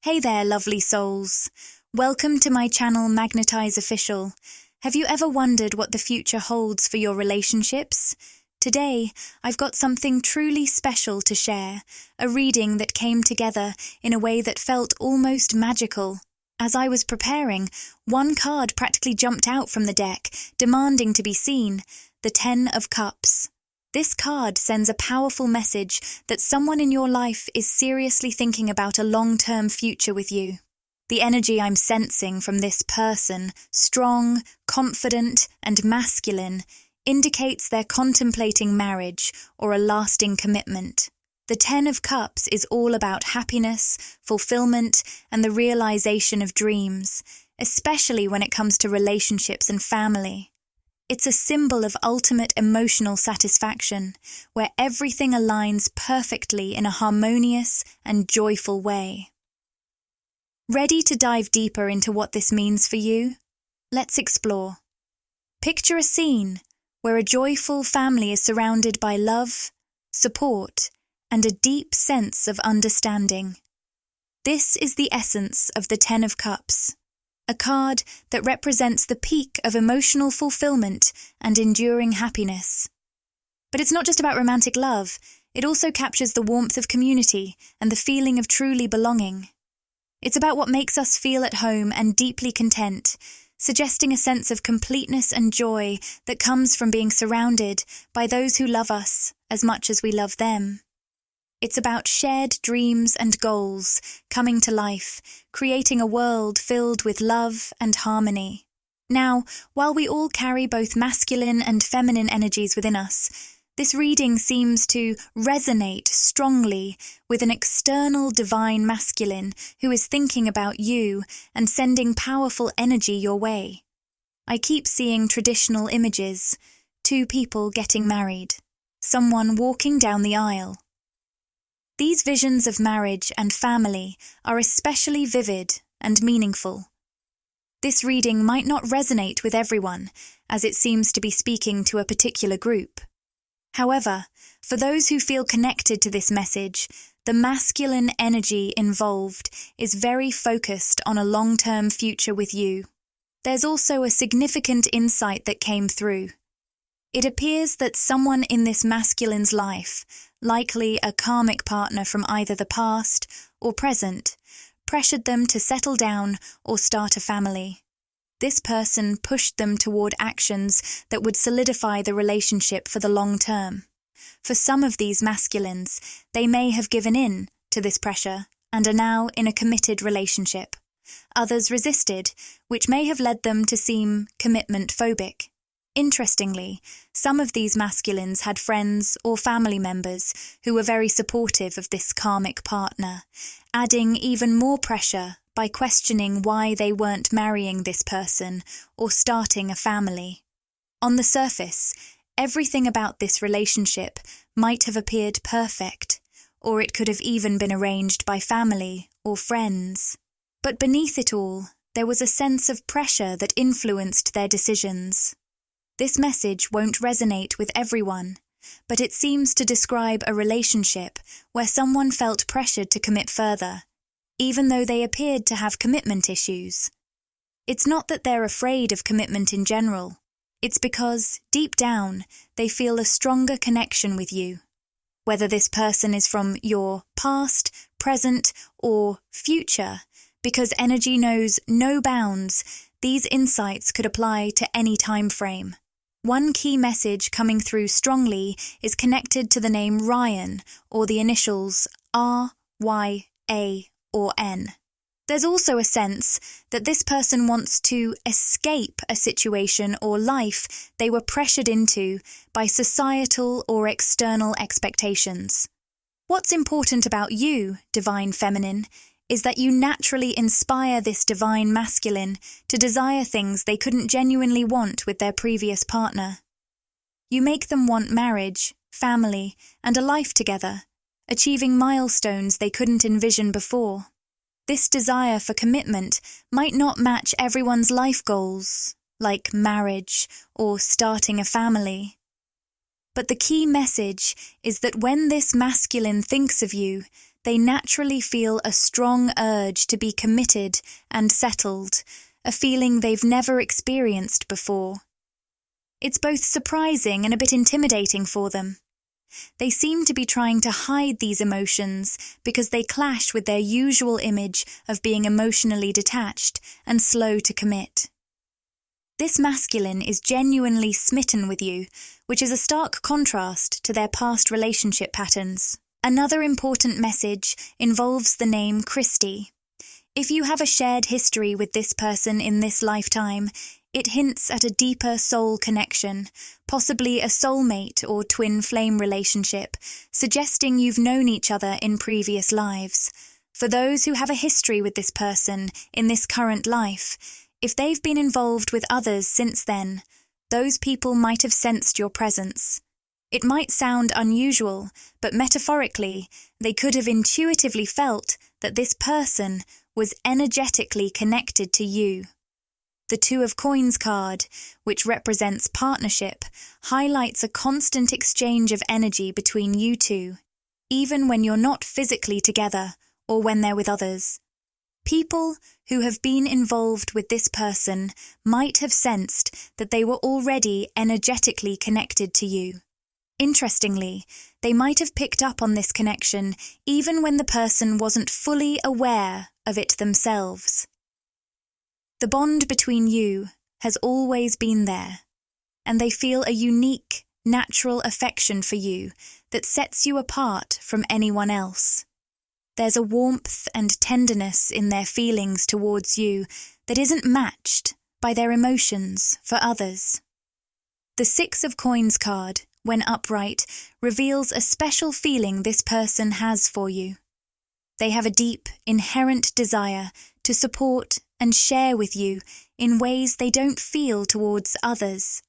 Hey there, lovely souls. Welcome to my channel Magnetize Official. Have you ever wondered what the future holds for your relationships? Today, I've got something truly special to share, a reading that came together in a way that felt almost magical. As I was preparing, one card practically jumped out from the deck, demanding to be seen, the 10 of Cups. This card sends a powerful message that someone in your life is seriously thinking about a long-term future with you. The energy I'm sensing from this person, strong, confident, and masculine, indicates they're contemplating marriage or a lasting commitment. The 10 of Cups is all about happiness, fulfillment, and the realization of dreams, especially when it comes to relationships and family. It's a symbol of ultimate emotional satisfaction, where everything aligns perfectly in a harmonious and joyful way. Ready to dive deeper into what this means for you? Let's explore. Picture a scene where a joyful family is surrounded by love, support, and a deep sense of understanding. This is the essence of the 10 of Cups. A card that represents the peak of emotional fulfillment and enduring happiness. But it's not just about romantic love, it also captures the warmth of community and the feeling of truly belonging. It's about what makes us feel at home and deeply content, suggesting a sense of completeness and joy that comes from being surrounded by those who love us as much as we love them. It's about shared dreams and goals coming to life, creating a world filled with love and harmony. Now, while we all carry both masculine and feminine energies within us, this reading seems to resonate strongly with an external divine masculine who is thinking about you and sending powerful energy your way. I keep seeing traditional images, 2 people getting married, someone walking down the aisle. These visions of marriage and family are especially vivid and meaningful. This reading might not resonate with everyone, as it seems to be speaking to a particular group. However, for those who feel connected to this message, the masculine energy involved is very focused on a long-term future with you. There's also a significant insight that came through. It appears that someone in this masculine's life, likely a karmic partner from either the past or present, pressured them to settle down or start a family. This person pushed them toward actions that would solidify the relationship for the long term. For some of these masculines, they may have given in to this pressure and are now in a committed relationship. Others resisted, which may have led them to seem commitment-phobic. Interestingly, some of these masculines had friends or family members who were very supportive of this karmic partner, adding even more pressure by questioning why they weren't marrying this person or starting a family. On the surface, everything about this relationship might have appeared perfect, or it could have even been arranged by family or friends. But beneath it all, there was a sense of pressure that influenced their decisions. This message won't resonate with everyone, but it seems to describe a relationship where someone felt pressured to commit further, even though they appeared to have commitment issues. It's not that they're afraid of commitment in general, it's because, deep down, they feel a stronger connection with you. Whether this person is from your past, present, or future, because energy knows no bounds, these insights could apply to any time frame. One key message coming through strongly is connected to the name Ryan, or the initials R, Y, A, or N. There's also a sense that this person wants to escape a situation or life they were pressured into by societal or external expectations. What's important about you, Divine Feminine, is that you naturally inspire this divine masculine to desire things they couldn't genuinely want with their previous partner. You make them want marriage, family, and a life together, achieving milestones they couldn't envision before. This desire for commitment might not match everyone's life goals, like marriage or starting a family. But the key message is that when this masculine thinks of you, they naturally feel a strong urge to be committed and settled, a feeling they've never experienced before. It's both surprising and a bit intimidating for them. They seem to be trying to hide these emotions because they clash with their usual image of being emotionally detached and slow to commit. This masculine is genuinely smitten with you, which is a stark contrast to their past relationship patterns. Another important message involves the name Christy. If you have a shared history with this person in this lifetime, it hints at a deeper soul connection, possibly a soulmate or twin flame relationship, suggesting you've known each other in previous lives. For those who have a history with this person in this current life, if they've been involved with others since then, those people might have sensed your presence. It might sound unusual, but metaphorically, they could have intuitively felt that this person was energetically connected to you. The Two of Coins card, which represents partnership, highlights a constant exchange of energy between you two, even when you're not physically together or when they're with others. People who have been involved with this person might have sensed that they were already energetically connected to you. Interestingly, they might have picked up on this connection even when the person wasn't fully aware of it themselves. The bond between you has always been there, and they feel a unique, natural affection for you that sets you apart from anyone else. There's a warmth and tenderness in their feelings towards you that isn't matched by their emotions for others. The Six of Coins card, when upright, reveals a special feeling this person has for you. They have a deep, inherent desire to support and share with you in ways they don't feel towards others.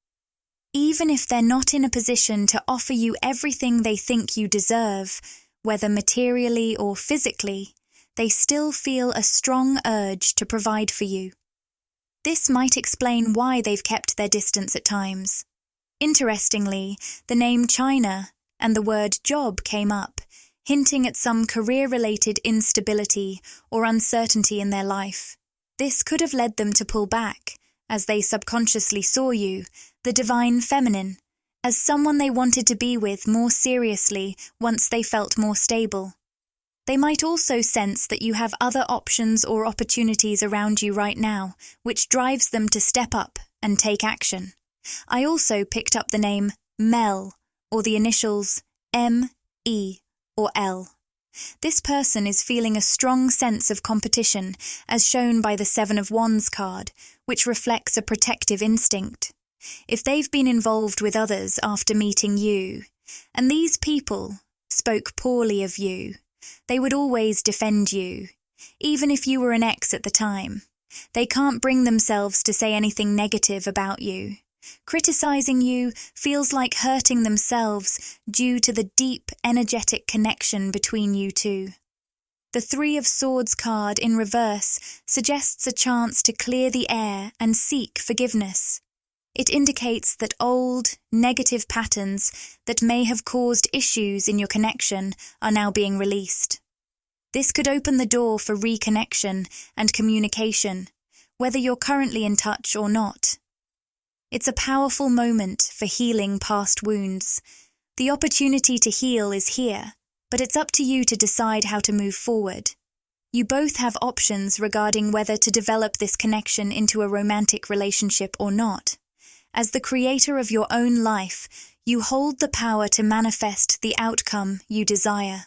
Even if they're not in a position to offer you everything they think you deserve, whether materially or physically, they still feel a strong urge to provide for you. This might explain why they've kept their distance at times. Interestingly, the name China and the word job came up, hinting at some career-related instability or uncertainty in their life. This could have led them to pull back, as they subconsciously saw you, the divine feminine, as someone they wanted to be with more seriously once they felt more stable. They might also sense that you have other options or opportunities around you right now, which drives them to step up and take action. I also picked up the name Mel, or the initials M, E, or L. This person is feeling a strong sense of competition, as shown by the Seven of Wands card, which reflects a protective instinct. If they've been involved with others after meeting you, and these people spoke poorly of you, they would always defend you, even if you were an ex at the time. They can't bring themselves to say anything negative about you. Criticizing you feels like hurting themselves due to the deep, energetic connection between you two. The Three of Swords card in reverse suggests a chance to clear the air and seek forgiveness. It indicates that old, negative patterns that may have caused issues in your connection are now being released. This could open the door for reconnection and communication, whether you're currently in touch or not. It's a powerful moment for healing past wounds. The opportunity to heal is here, but it's up to you to decide how to move forward. You both have options regarding whether to develop this connection into a romantic relationship or not. As the creator of your own life, you hold the power to manifest the outcome you desire.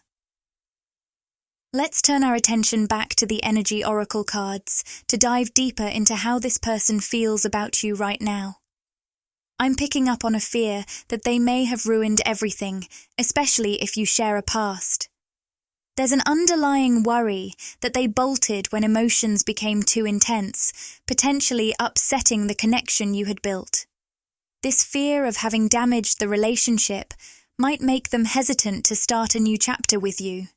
Let's turn our attention back to the energy oracle cards to dive deeper into how this person feels about you right now. I'm picking up on a fear that they may have ruined everything, especially if you share a past. There's an underlying worry that they bolted when emotions became too intense, potentially upsetting the connection you had built. This fear of having damaged the relationship might make them hesitant to start a new chapter with you.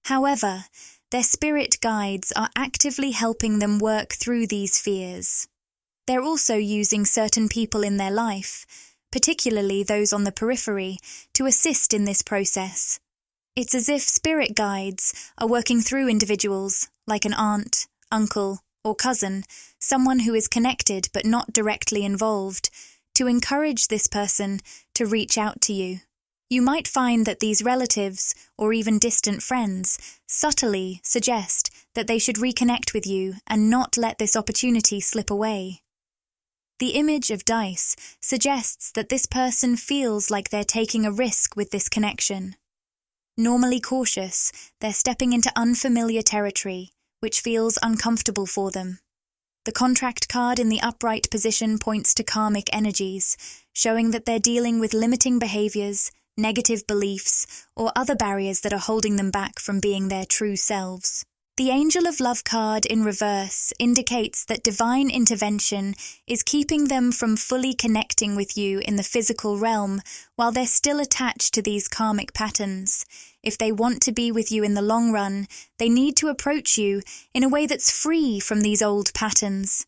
However, their spirit guides are actively helping them work through these fears. They're also using certain people in their life, particularly those on the periphery, to assist in this process. It's as if spirit guides are working through individuals, like an aunt, uncle, or cousin, someone who is connected but not directly involved, to encourage this person to reach out to you. You might find that these relatives, or even distant friends, subtly suggest that they should reconnect with you and not let this opportunity slip away. The image of dice suggests that this person feels like they're taking a risk with this connection. Normally cautious, they're stepping into unfamiliar territory, which feels uncomfortable for them. The contract card in the upright position points to karmic energies, showing that they're dealing with limiting behaviors, negative beliefs, or other barriers that are holding them back from being their true selves. The Angel of Love card in reverse indicates that divine intervention is keeping them from fully connecting with you in the physical realm while they're still attached to these karmic patterns. If they want to be with you in the long run, they need to approach you in a way that's free from these old patterns.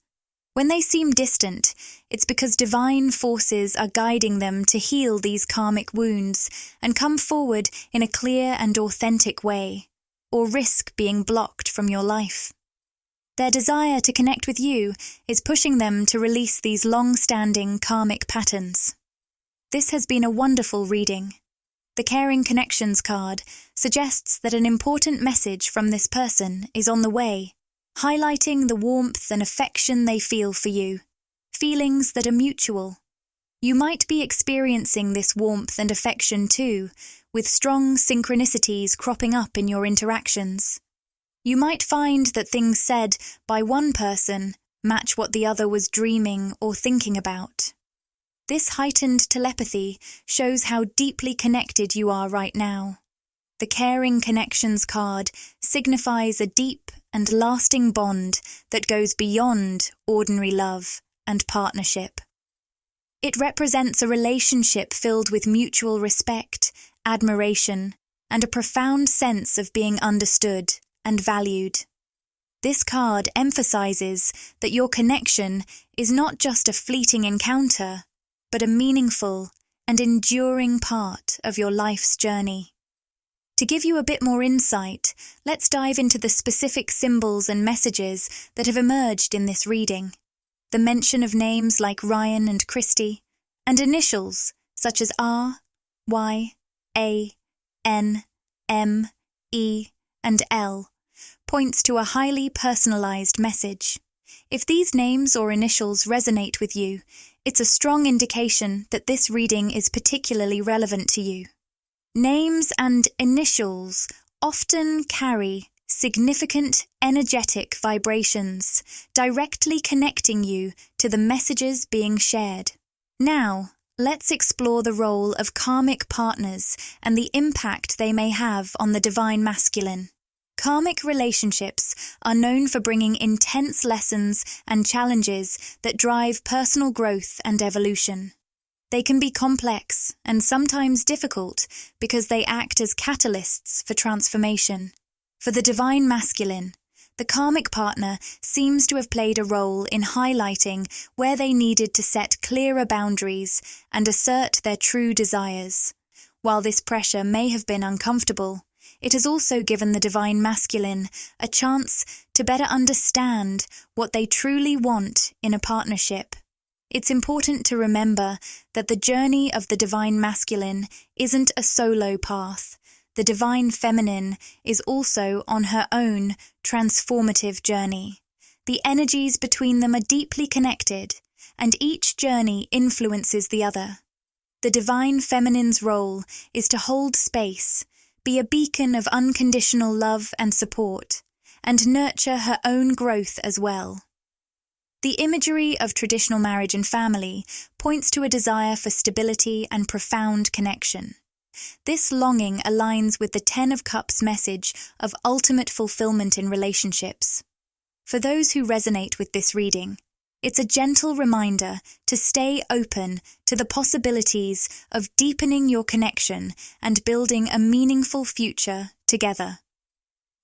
When they seem distant, it's because divine forces are guiding them to heal these karmic wounds and come forward in a clear and authentic way, or risk being blocked from your life. Their desire to connect with you is pushing them to release these long-standing karmic patterns. This has been a wonderful reading. The Caring Connections card suggests that an important message from this person is on the way, highlighting the warmth and affection they feel for you, feelings that are mutual. You might be experiencing this warmth and affection too, with strong synchronicities cropping up in your interactions. You might find that things said by one person match what the other was dreaming or thinking about. This heightened telepathy shows how deeply connected you are right now. The Caring Connections card signifies a deep and lasting bond that goes beyond ordinary love and partnership. It represents a relationship filled with mutual respect, admiration, and a profound sense of being understood and valued. This card emphasizes that your connection is not just a fleeting encounter, but a meaningful and enduring part of your life's journey. To give you a bit more insight, let's dive into the specific symbols and messages that have emerged in this reading. The mention of names like Ryan and Christy, and initials such as R, Y, A, N, M, E, and L, points to a highly personalized message. If these names or initials resonate with you, it's a strong indication that this reading is particularly relevant to you. Names and initials often carry significant energetic vibrations, directly connecting you to the messages being shared. Now, let's explore the role of karmic partners and the impact they may have on the divine masculine. Karmic relationships are known for bringing intense lessons and challenges that drive personal growth and evolution. They can be complex and sometimes difficult because they act as catalysts for transformation. For the divine masculine, the karmic partner seems to have played a role in highlighting where they needed to set clearer boundaries and assert their true desires. While this pressure may have been uncomfortable, it has also given the divine masculine a chance to better understand what they truly want in a partnership. It's important to remember that the journey of the divine masculine isn't a solo path. The divine feminine is also on her own transformative journey. The energies between them are deeply connected, and each journey influences the other. The divine feminine's role is to hold space, be a beacon of unconditional love and support, and nurture her own growth as well. The imagery of traditional marriage and family points to a desire for stability and profound connection. This longing aligns with the Ten of Cups message of ultimate fulfillment in relationships. For those who resonate with this reading, it's a gentle reminder to stay open to the possibilities of deepening your connection and building a meaningful future together.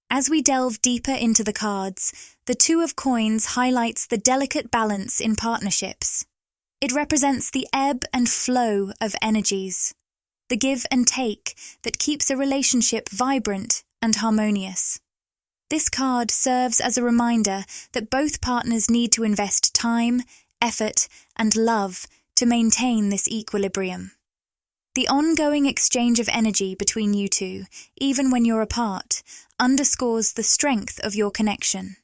As we delve deeper into the cards, the Two of Coins highlights the delicate balance in partnerships. It represents the ebb and flow of energies. the give and take that keeps a relationship vibrant and harmonious. This card serves as a reminder that both partners need to invest time, effort, and love to maintain this equilibrium. The ongoing exchange of energy between you two, even when you're apart, underscores the strength of your connection.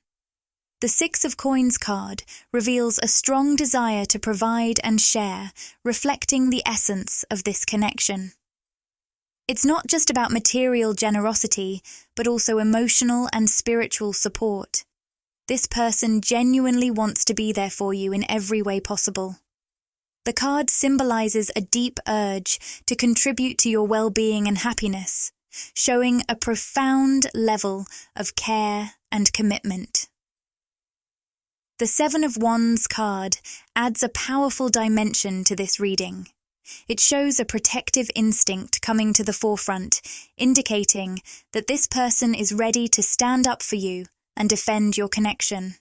The Six of Coins card reveals a strong desire to provide and share, reflecting the essence of this connection. It's not just about material generosity, but also emotional and spiritual support. This person genuinely wants to be there for you in every way possible. The card symbolizes a deep urge to contribute to your well-being and happiness, showing a profound level of care and commitment. The Seven of Wands card adds a powerful dimension to this reading. It shows a protective instinct coming to the forefront, indicating that this person is ready to stand up for you and defend your connection.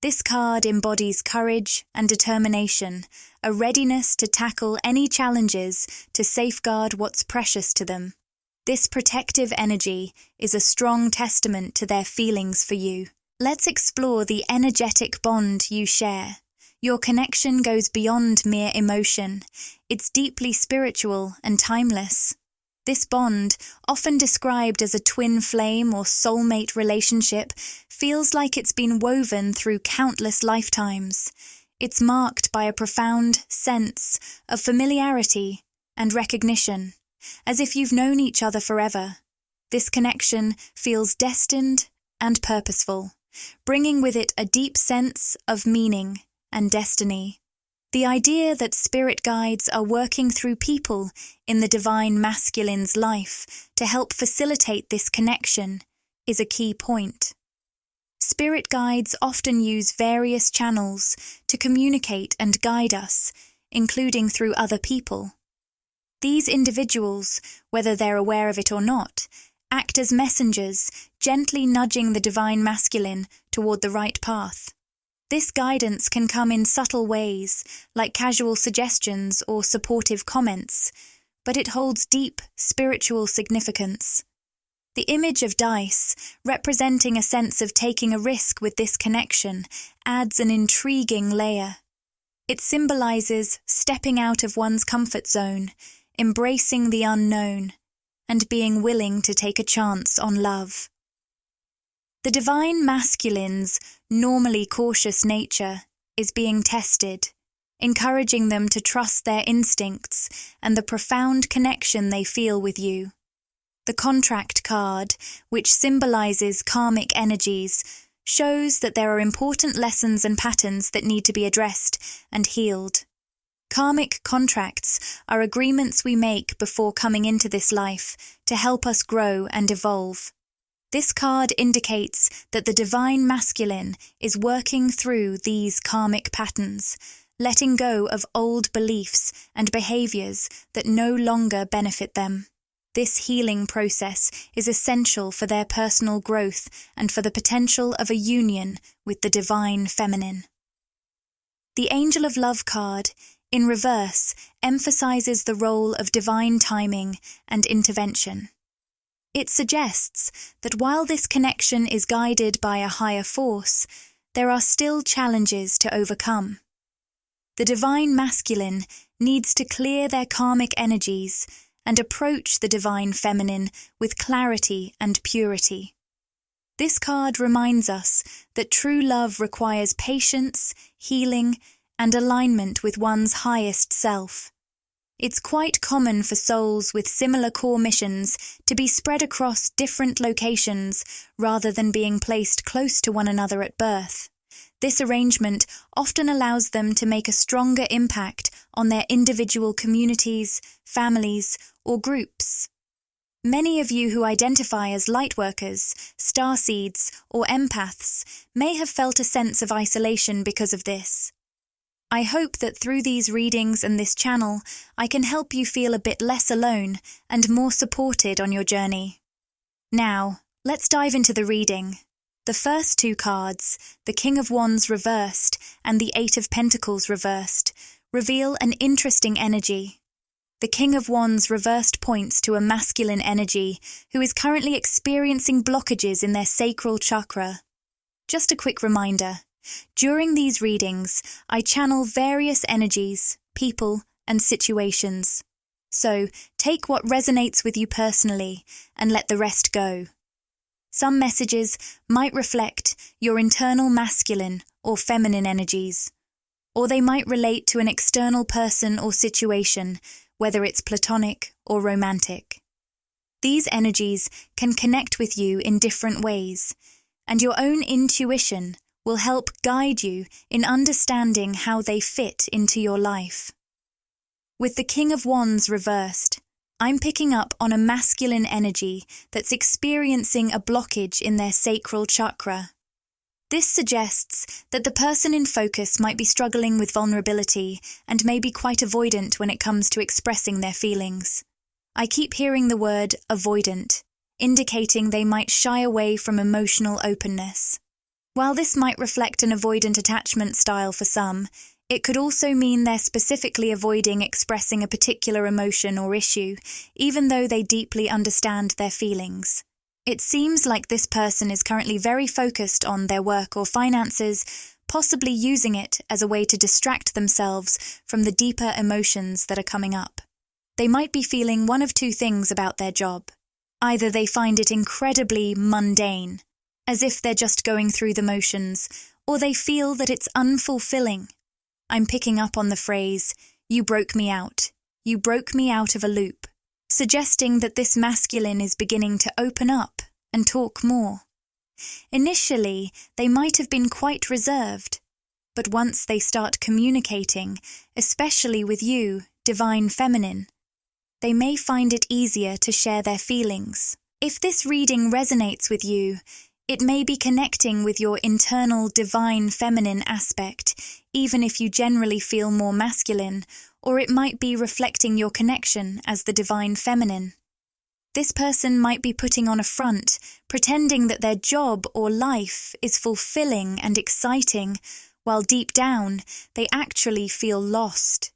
This card embodies courage and determination, a readiness to tackle any challenges to safeguard what's precious to them. This protective energy is a strong testament to their feelings for you. Let's explore the energetic bond you share. Your connection goes beyond mere emotion. It's deeply spiritual and timeless. This bond, often described as a twin flame or soulmate relationship, feels like it's been woven through countless lifetimes. It's marked by a profound sense of familiarity and recognition, as if you've known each other forever. This connection feels destined and purposeful, bringing with it a deep sense of meaning and destiny. The idea that spirit guides are working through people in the divine masculine's life to help facilitate this connection is a key point. Spirit guides often use various channels to communicate and guide us, including through other people. These individuals, whether they're aware of it or not, act as messengers, gently nudging the divine masculine toward the right path. This guidance can come in subtle ways, like casual suggestions or supportive comments, but it holds deep spiritual significance. The image of dice, representing a sense of taking a risk with this connection, adds an intriguing layer. It symbolizes stepping out of one's comfort zone, embracing the unknown, and being willing to take a chance on love. The divine masculine's normally cautious nature is being tested, encouraging them to trust their instincts and the profound connection they feel with you. The contract card, which symbolizes karmic energies, shows that there are important lessons and patterns that need to be addressed and healed. Karmic contracts are agreements we make before coming into this life to help us grow and evolve. This card indicates that the divine masculine is working through these karmic patterns, letting go of old beliefs and behaviors that no longer benefit them. This healing process is essential for their personal growth and for the potential of a union with the divine feminine. The Angel of Love card, in reverse, emphasizes the role of divine timing and intervention. It suggests that while this connection is guided by a higher force, there are still challenges to overcome. The divine masculine needs to clear their karmic energies and approach the divine feminine with clarity and purity. This card reminds us that true love requires patience, healing, and alignment with one's highest self. It's quite common for souls with similar core missions to be spread across different locations rather than being placed close to one another at birth. This arrangement often allows them to make a stronger impact on their individual communities, families, or groups. Many of you who identify as lightworkers, starseeds, or empaths may have felt a sense of isolation because of this. I hope that through these readings and this channel, I can help you feel a bit less alone and more supported on your journey. Now, let's dive into the reading. The first two cards, the King of Wands reversed and the Eight of Pentacles reversed, reveal an interesting energy. The King of Wands reversed points to a masculine energy who is currently experiencing blockages in their sacral chakra. Just a quick reminder, during these readings, I channel various energies, people, and situations. So, take what resonates with you personally and let the rest go. Some messages might reflect your internal masculine or feminine energies, or they might relate to an external person or situation, whether it's platonic or romantic. These energies can connect with you in different ways, and your own intuition will help guide you in understanding how they fit into your life. With the King of Wands reversed, I'm picking up on a masculine energy that's experiencing a blockage in their sacral chakra. This suggests that the person in focus might be struggling with vulnerability and may be quite avoidant when it comes to expressing their feelings. I keep hearing the word avoidant, indicating they might shy away from emotional openness. While this might reflect an avoidant attachment style for some, it could also mean they're specifically avoiding expressing a particular emotion or issue, even though they deeply understand their feelings. It seems like this person is currently very focused on their work or finances, possibly using it as a way to distract themselves from the deeper emotions that are coming up. They might be feeling one of two things about their job. Either they find it incredibly mundane, as if they're just going through the motions, or they feel that it's unfulfilling. I'm picking up on the phrase, "you broke me out. You broke me out of a loop," suggesting that this masculine is beginning to open up and talk more. Initially, they might have been quite reserved, but once they start communicating, especially with you, divine feminine, they may find it easier to share their feelings. If this reading resonates with you, it may be connecting with your internal divine feminine aspect, even if you generally feel more masculine, or it might be reflecting your connection as the divine feminine. This person might be putting on a front, pretending that their job or life is fulfilling and exciting, while deep down, they actually feel lost.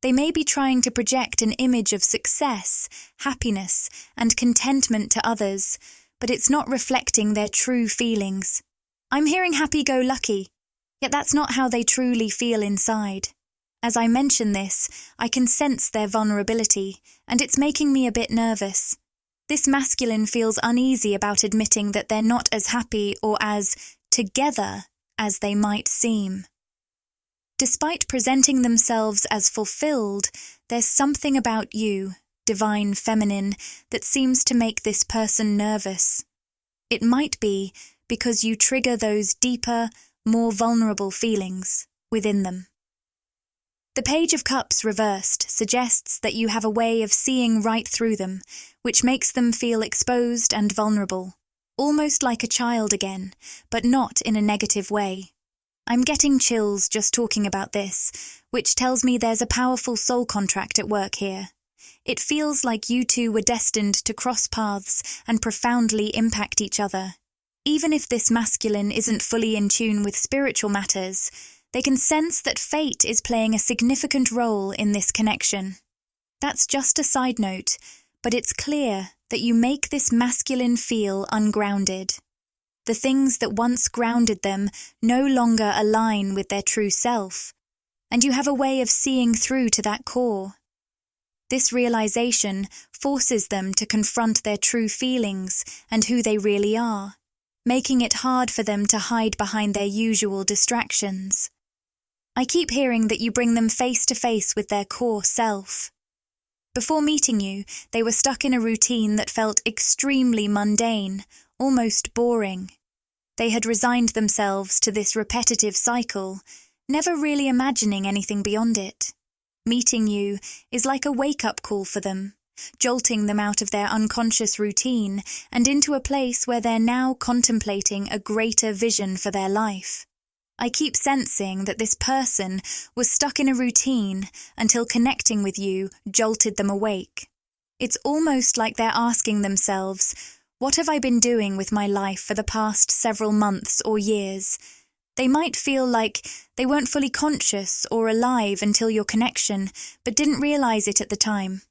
They may be trying to project an image of success, happiness, and contentment to others, but it's not reflecting their true feelings. I'm hearing happy-go-lucky, yet that's not how they truly feel inside. As I mention this, I can sense their vulnerability, and it's making me a bit nervous. This masculine feels uneasy about admitting that they're not as happy or as together as they might seem. Despite presenting themselves as fulfilled, there's something about you, divine feminine, that seems to make this person nervous. It might be because you trigger those deeper, more vulnerable feelings within them. The Page of Cups reversed suggests that you have a way of seeing right through them, which makes them feel exposed and vulnerable, almost like a child again, but not in a negative way. I'm getting chills just talking about this, which tells me there's a powerful soul contract at work here. It feels like you two were destined to cross paths and profoundly impact each other. Even if this masculine isn't fully in tune with spiritual matters, they can sense that fate is playing a significant role in this connection. That's just a side note, but it's clear that you make this masculine feel ungrounded. The things that once grounded them no longer align with their true self, and you have a way of seeing through to that core. This realization forces them to confront their true feelings and who they really are, making it hard for them to hide behind their usual distractions. I keep hearing that you bring them face to face with their core self. Before meeting you, they were stuck in a routine that felt extremely mundane, almost boring. They had resigned themselves to this repetitive cycle, never really imagining anything beyond it. Meeting you is like a wake-up call for them, jolting them out of their unconscious routine and into a place where they're now contemplating a greater vision for their life. I keep sensing that this person was stuck in a routine until connecting with you jolted them awake. It's almost like they're asking themselves, what have I been doing with my life for the past several months or years? They might feel like they weren't fully conscious or alive until your connection, but didn't realize it at the time.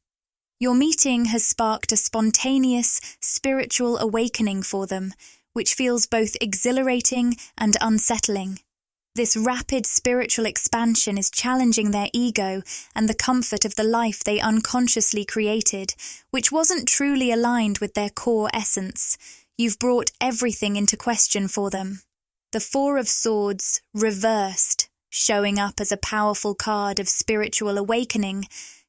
Your meeting has sparked a spontaneous, spiritual awakening for them, which feels both exhilarating and unsettling. This rapid spiritual expansion is challenging their ego and the comfort of the life they unconsciously created, which wasn't truly aligned with their core essence. You've brought everything into question for them. The Four of Swords, reversed, showing up as a powerful card of spiritual awakening,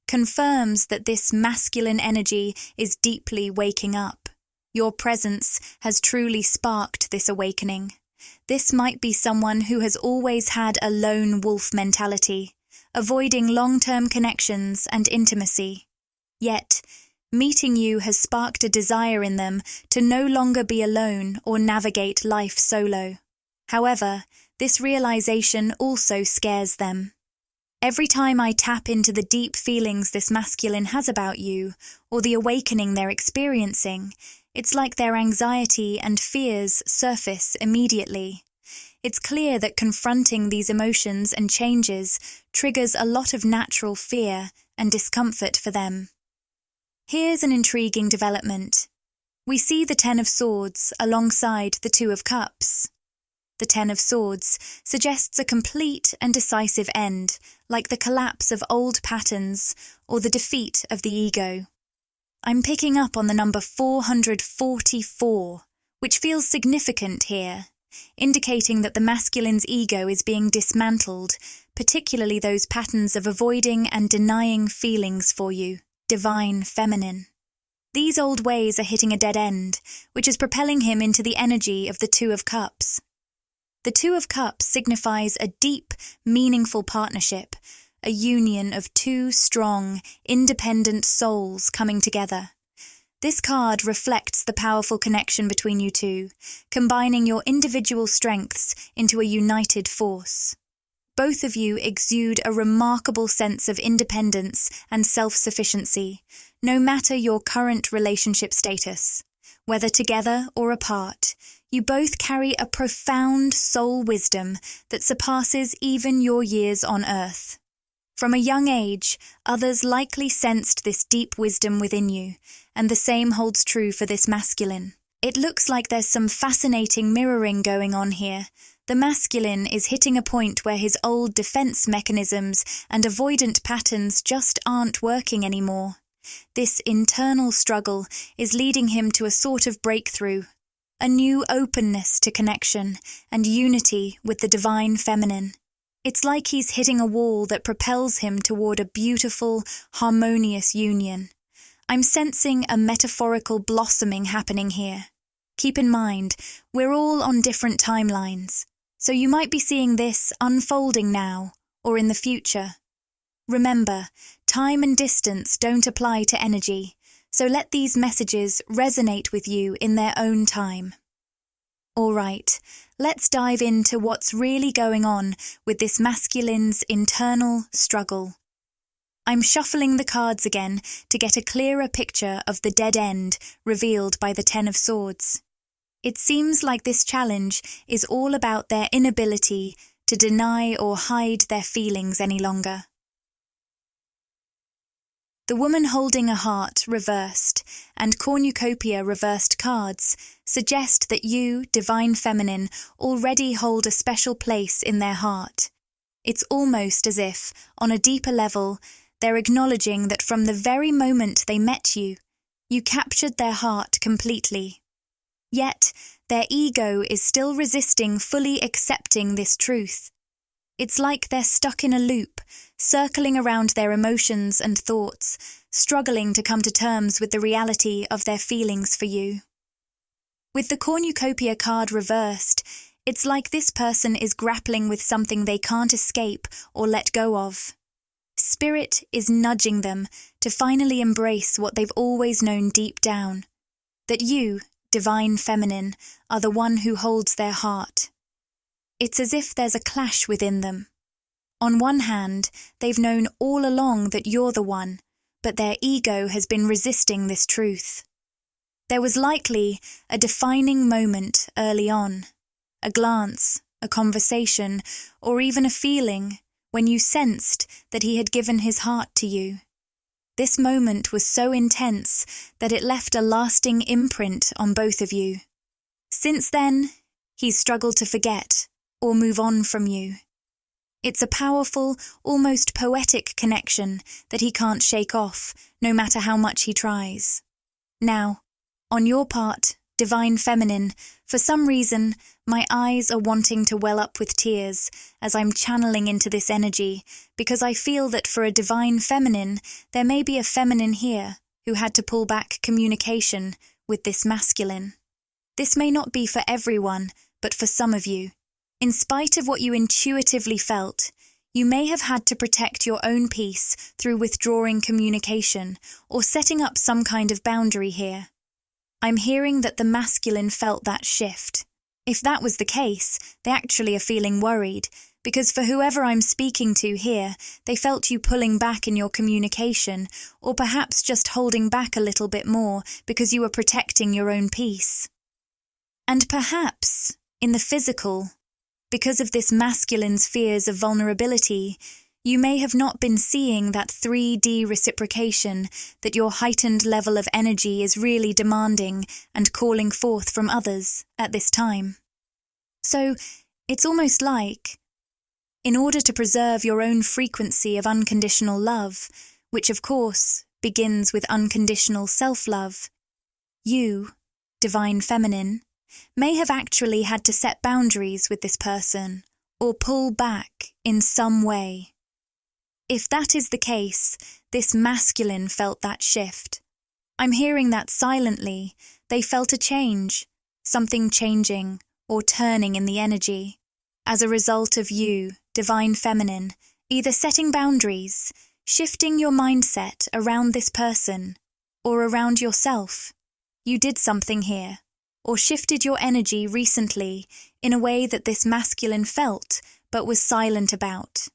confirms that this masculine energy is deeply waking up. Your presence has truly sparked this awakening. This might be someone who has always had a lone wolf mentality, avoiding long-term connections and intimacy. Yet, meeting you has sparked a desire in them to no longer be alone or navigate life solo. However, this realization also scares them. Every time I tap into the deep feelings this masculine has about you, or the awakening they're experiencing, it's like their anxiety and fears surface immediately. It's clear that confronting these emotions and changes triggers a lot of natural fear and discomfort for them. Here's an intriguing development. We see the Ten of Swords alongside the Two of Cups. The Ten of Swords suggests a complete and decisive end, like the collapse of old patterns or the defeat of the ego. I'm picking up on the number 444, which feels significant here, indicating that the masculine's ego is being dismantled, particularly those patterns of avoiding and denying feelings for you, divine feminine. These old ways are hitting a dead end, which is propelling him into the energy of the Two of Cups. The Two of Cups signifies a deep, meaningful partnership, a union of two strong, independent souls coming together. This card reflects the powerful connection between you two, combining your individual strengths into a united force. Both of you exude a remarkable sense of independence and self-sufficiency, no matter your current relationship status. Whether together or apart, you both carry a profound soul wisdom that surpasses even your years on Earth. From a young age, others likely sensed this deep wisdom within you, and the same holds true for this masculine. It looks like there's some fascinating mirroring going on here. The masculine is hitting a point where his old defense mechanisms and avoidant patterns just aren't working anymore. This internal struggle is leading him to a sort of breakthrough, a new openness to connection and unity with the divine feminine. It's like he's hitting a wall that propels him toward a beautiful, harmonious union. I'm sensing a metaphorical blossoming happening here. Keep in mind, we're all on different timelines, so you might be seeing this unfolding now or in the future. Remember, time and distance don't apply to energy, so let these messages resonate with you in their own time. All right, let's dive into what's really going on with this masculine's internal struggle. I'm shuffling the cards again to get a clearer picture of the dead end revealed by the Ten of Swords. It seems like this challenge is all about their inability to deny or hide their feelings any longer. The woman holding a heart reversed and cornucopia reversed cards suggest that you, divine feminine, already hold a special place in their heart. It's almost as if, on a deeper level, they're acknowledging that from the very moment they met you, you captured their heart completely. Yet, their ego is still resisting fully accepting this truth. It's like they're stuck in a loop, circling around their emotions and thoughts, struggling to come to terms with the reality of their feelings for you. With the cornucopia card reversed, it's like this person is grappling with something they can't escape or let go of. Spirit is nudging them to finally embrace what they've always known deep down, that you, divine feminine, are the one who holds their heart. It's as if there's a clash within them. On one hand, they've known all along that you're the one, but their ego has been resisting this truth. There was likely a defining moment early on, a glance, a conversation, or even a feeling when you sensed that he had given his heart to you. This moment was so intense that it left a lasting imprint on both of you. Since then, he's struggled to forget or move on from you. It's a powerful, almost poetic connection that he can't shake off, no matter how much he tries. Now, on your part, Divine Feminine, for some reason, my eyes are wanting to well up with tears as I'm channeling into this energy, because I feel that for a Divine Feminine, there may be a feminine here who had to pull back communication with this masculine. This may not be for everyone, but for some of you. In spite of what you intuitively felt, you may have had to protect your own peace through withdrawing communication or setting up some kind of boundary here. I'm hearing that the masculine felt that shift. If that was the case, they actually are feeling worried, because for whoever I'm speaking to here, they felt you pulling back in your communication, or perhaps just holding back a little bit more because you were protecting your own peace. And perhaps, in the physical, because of this masculine's fears of vulnerability, you may have not been seeing that 3D reciprocation that your heightened level of energy is really demanding and calling forth from others at this time. So, it's almost like, in order to preserve your own frequency of unconditional love, which of course begins with unconditional self-love, you, Divine Feminine, may have actually had to set boundaries with this person or pull back in some way. If that is the case, this masculine felt that shift. I'm hearing that silently, they felt a change, something changing or turning in the energy, as a result of you, Divine Feminine, either setting boundaries, shifting your mindset around this person, or around yourself. You did something here, or shifted your energy recently in a way that this masculine felt but was silent about.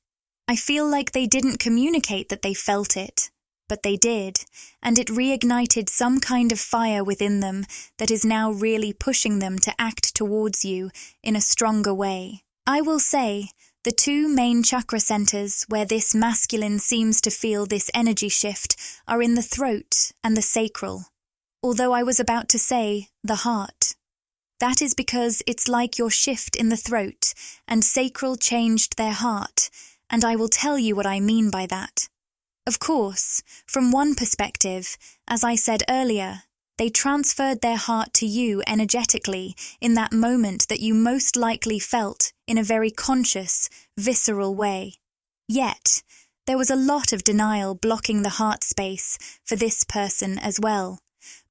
I feel like they didn't communicate that they felt it, but they did, and it reignited some kind of fire within them that is now really pushing them to act towards you in a stronger way. I will say, the two main chakra centers where this masculine seems to feel this energy shift are in the throat and the sacral, although I was about to say the heart. That is because it's like your shift in the throat and sacral changed their heart, and I will tell you what I mean by that. Of course, from one perspective, as I said earlier, they transferred their heart to you energetically in that moment that you most likely felt in a very conscious, visceral way. Yet, there was a lot of denial blocking the heart space for this person as well.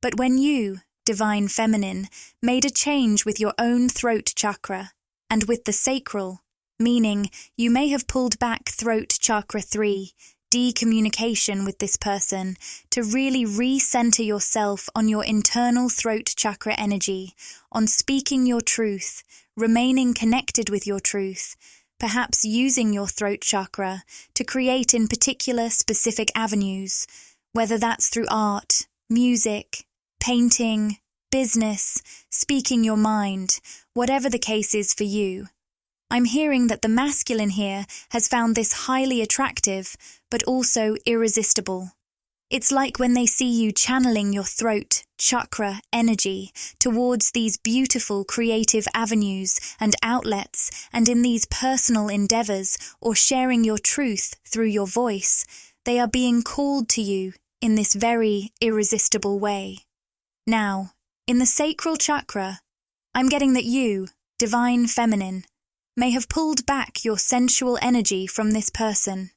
But when you, Divine Feminine, made a change with your own throat chakra, and with the sacral, meaning you may have pulled back throat chakra 3, decommunication with this person, to really re-center yourself on your internal throat chakra energy, on speaking your truth, remaining connected with your truth, perhaps using your throat chakra to create in particular specific avenues, whether that's through art, music, painting, business, speaking your mind, whatever the case is for you. I'm hearing that the masculine here has found this highly attractive, but also irresistible. It's like when they see you channeling your throat chakra energy towards these beautiful creative avenues and outlets, and in these personal endeavors or sharing your truth through your voice, they are being called to you in this very irresistible way. Now, in the sacral chakra, I'm getting that you, Divine Feminine, may have pulled back your sensual energy from this person.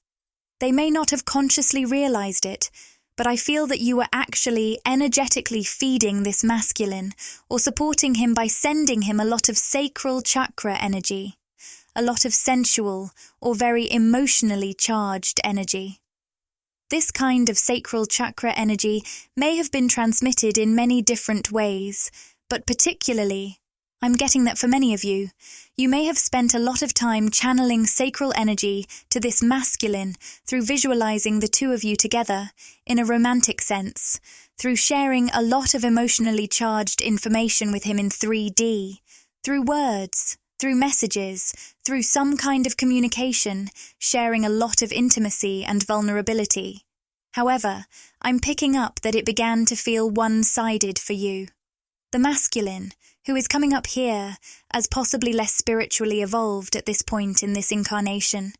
They may not have consciously realized it, but I feel that you were actually energetically feeding this masculine or supporting him by sending him a lot of sacral chakra energy, a lot of sensual or very emotionally charged energy. This kind of sacral chakra energy may have been transmitted in many different ways, but particularly, I'm getting that for many of you, you may have spent a lot of time channeling sacral energy to this masculine through visualizing the two of you together in a romantic sense, through sharing a lot of emotionally charged information with him in 3D, through words, through messages, through some kind of communication, sharing a lot of intimacy and vulnerability. However, I'm picking up that it began to feel one-sided for you. The masculine, who is coming up here as possibly less spiritually evolved at this point in this incarnation,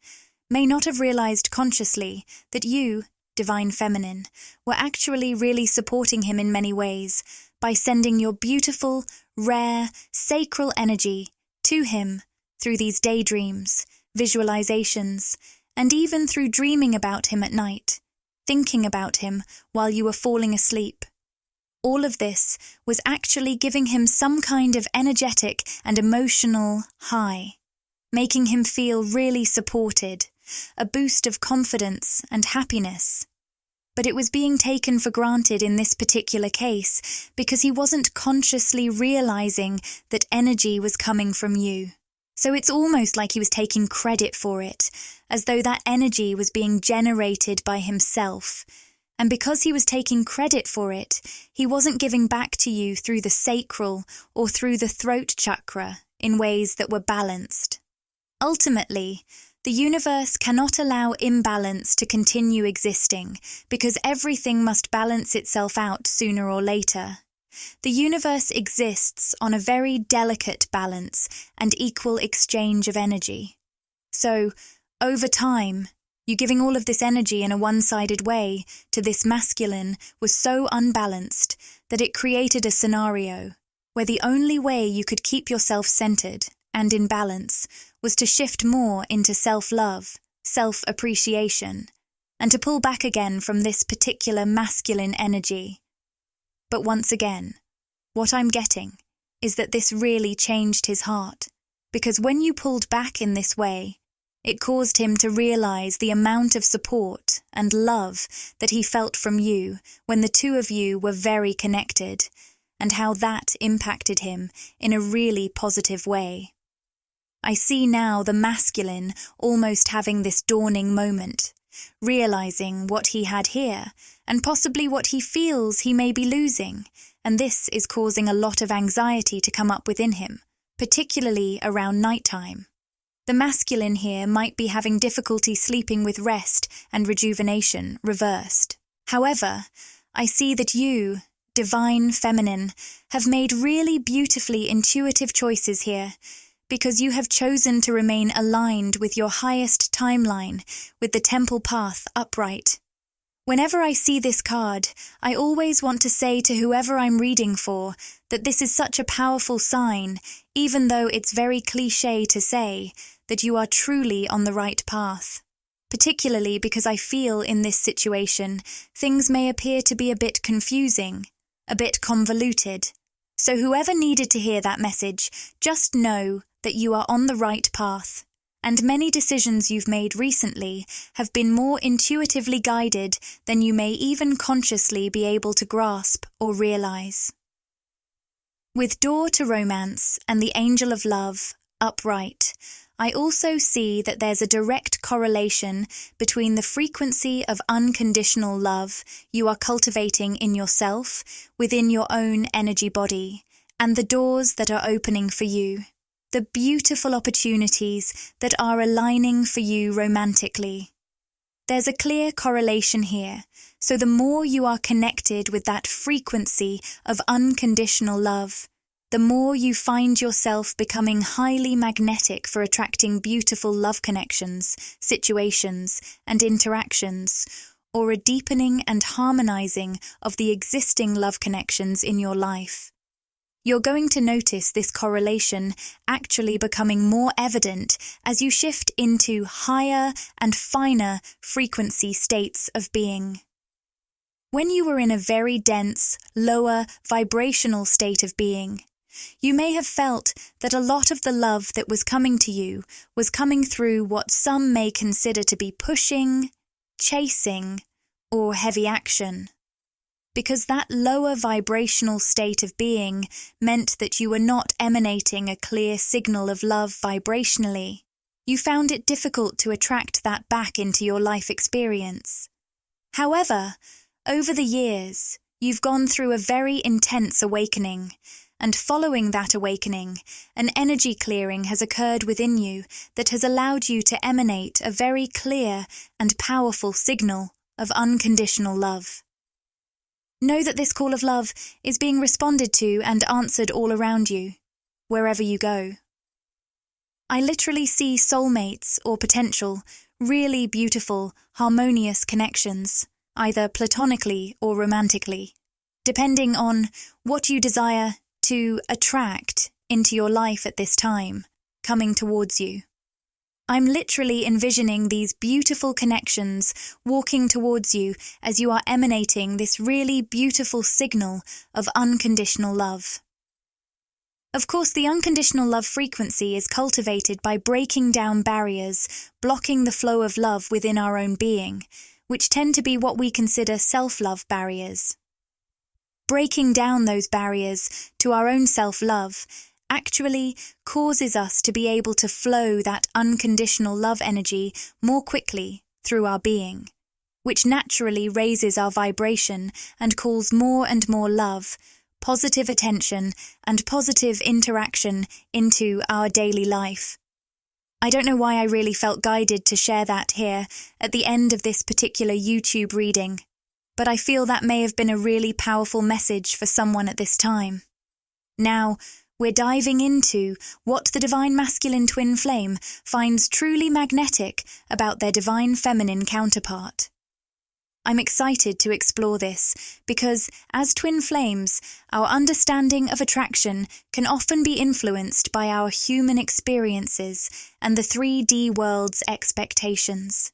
may not have realized consciously that you, divine feminine, were actually really supporting him in many ways by sending your beautiful, rare, sacral energy to him through these daydreams, visualizations, and even through dreaming about him at night, thinking about him while you were falling asleep. All of this was actually giving him some kind of energetic and emotional high, making him feel really supported, a boost of confidence and happiness. But it was being taken for granted in this particular case because he wasn't consciously realizing that energy was coming from you. So it's almost like he was taking credit for it, as though that energy was being generated by himself. And because he was taking credit for it, he wasn't giving back to you through the sacral or through the throat chakra in ways that were balanced. Ultimately, the universe cannot allow imbalance to continue existing because everything must balance itself out sooner or later. The universe exists on a very delicate balance and equal exchange of energy. So, over time, you giving all of this energy in a one-sided way to this masculine was so unbalanced that it created a scenario where the only way you could keep yourself centered and in balance was to shift more into self-love, self-appreciation, and to pull back again from this particular masculine energy. But once again, what I'm getting is that this really changed his heart, because when you pulled back in this way, it caused him to realize the amount of support and love that he felt from you when the two of you were very connected, and how that impacted him in a really positive way. I see now the masculine almost having this dawning moment, realizing what he had here, and possibly what he feels he may be losing, and this is causing a lot of anxiety to come up within him, particularly around nighttime. The masculine here might be having difficulty sleeping with rest and rejuvenation reversed. However, I see that you, divine feminine, have made really beautifully intuitive choices here, because you have chosen to remain aligned with your highest timeline, with the temple path upright. Whenever I see this card, I always want to say to whoever I'm reading for that this is such a powerful sign, even though it's very cliché to say, that you are truly on the right path. Particularly because I feel in this situation, things may appear to be a bit confusing, a bit convoluted. So whoever needed to hear that message, just know that you are on the right path, and many decisions you've made recently have been more intuitively guided than you may even consciously be able to grasp or realize. With Door to Romance and the Angel of Love upright, I also see that there's a direct correlation between the frequency of unconditional love you are cultivating in yourself, within your own energy body, and the doors that are opening for you. The beautiful opportunities that are aligning for you romantically. There's a clear correlation here, so the more you are connected with that frequency of unconditional love, the more you find yourself becoming highly magnetic for attracting beautiful love connections, situations, and interactions, or a deepening and harmonizing of the existing love connections in your life. You're going to notice this correlation actually becoming more evident as you shift into higher and finer frequency states of being. When you were in a very dense, lower, vibrational state of being, you may have felt that a lot of the love that was coming to you was coming through what some may consider to be pushing, chasing, or heavy action. Because that lower vibrational state of being meant that you were not emanating a clear signal of love vibrationally. You found it difficult to attract that back into your life experience. However, over the years, you've gone through a very intense awakening, and following that awakening, an energy clearing has occurred within you that has allowed you to emanate a very clear and powerful signal of unconditional love. Know that this call of love is being responded to and answered all around you, wherever you go. I literally see soulmates or potential, really beautiful, harmonious connections, either platonically or romantically, depending on what you desire to attract into your life at this time, coming towards you. I'm literally envisioning these beautiful connections walking towards you as you are emanating this really beautiful signal of unconditional love. Of course, the unconditional love frequency is cultivated by breaking down barriers, blocking the flow of love within our own being, which tend to be what we consider self-love barriers. Breaking down those barriers to our own self-love actually causes us to be able to flow that unconditional love energy more quickly through our being, which naturally raises our vibration and calls more and more love, positive attention, and positive interaction into our daily life. I don't know why I really felt guided to share that here at the end of this particular YouTube reading, but I feel that may have been a really powerful message for someone at this time. Now, we're diving into what the divine masculine twin flame finds truly magnetic about their divine feminine counterpart. I'm excited to explore this because, as twin flames, our understanding of attraction can often be influenced by our human experiences and the 3D world's expectations.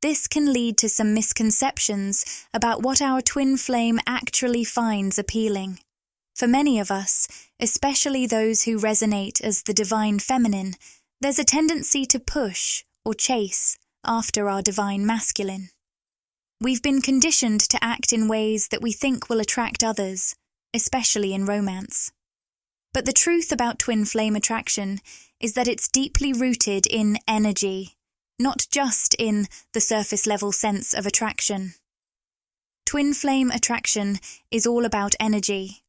This can lead to some misconceptions about what our twin flame actually finds appealing. For many of us, especially those who resonate as the divine feminine, there's a tendency to push or chase after our divine masculine. We've been conditioned to act in ways that we think will attract others, especially in romance. But the truth about twin flame attraction is that it's deeply rooted in energy, not just in the surface level sense of attraction. Twin flame attraction is all about energy.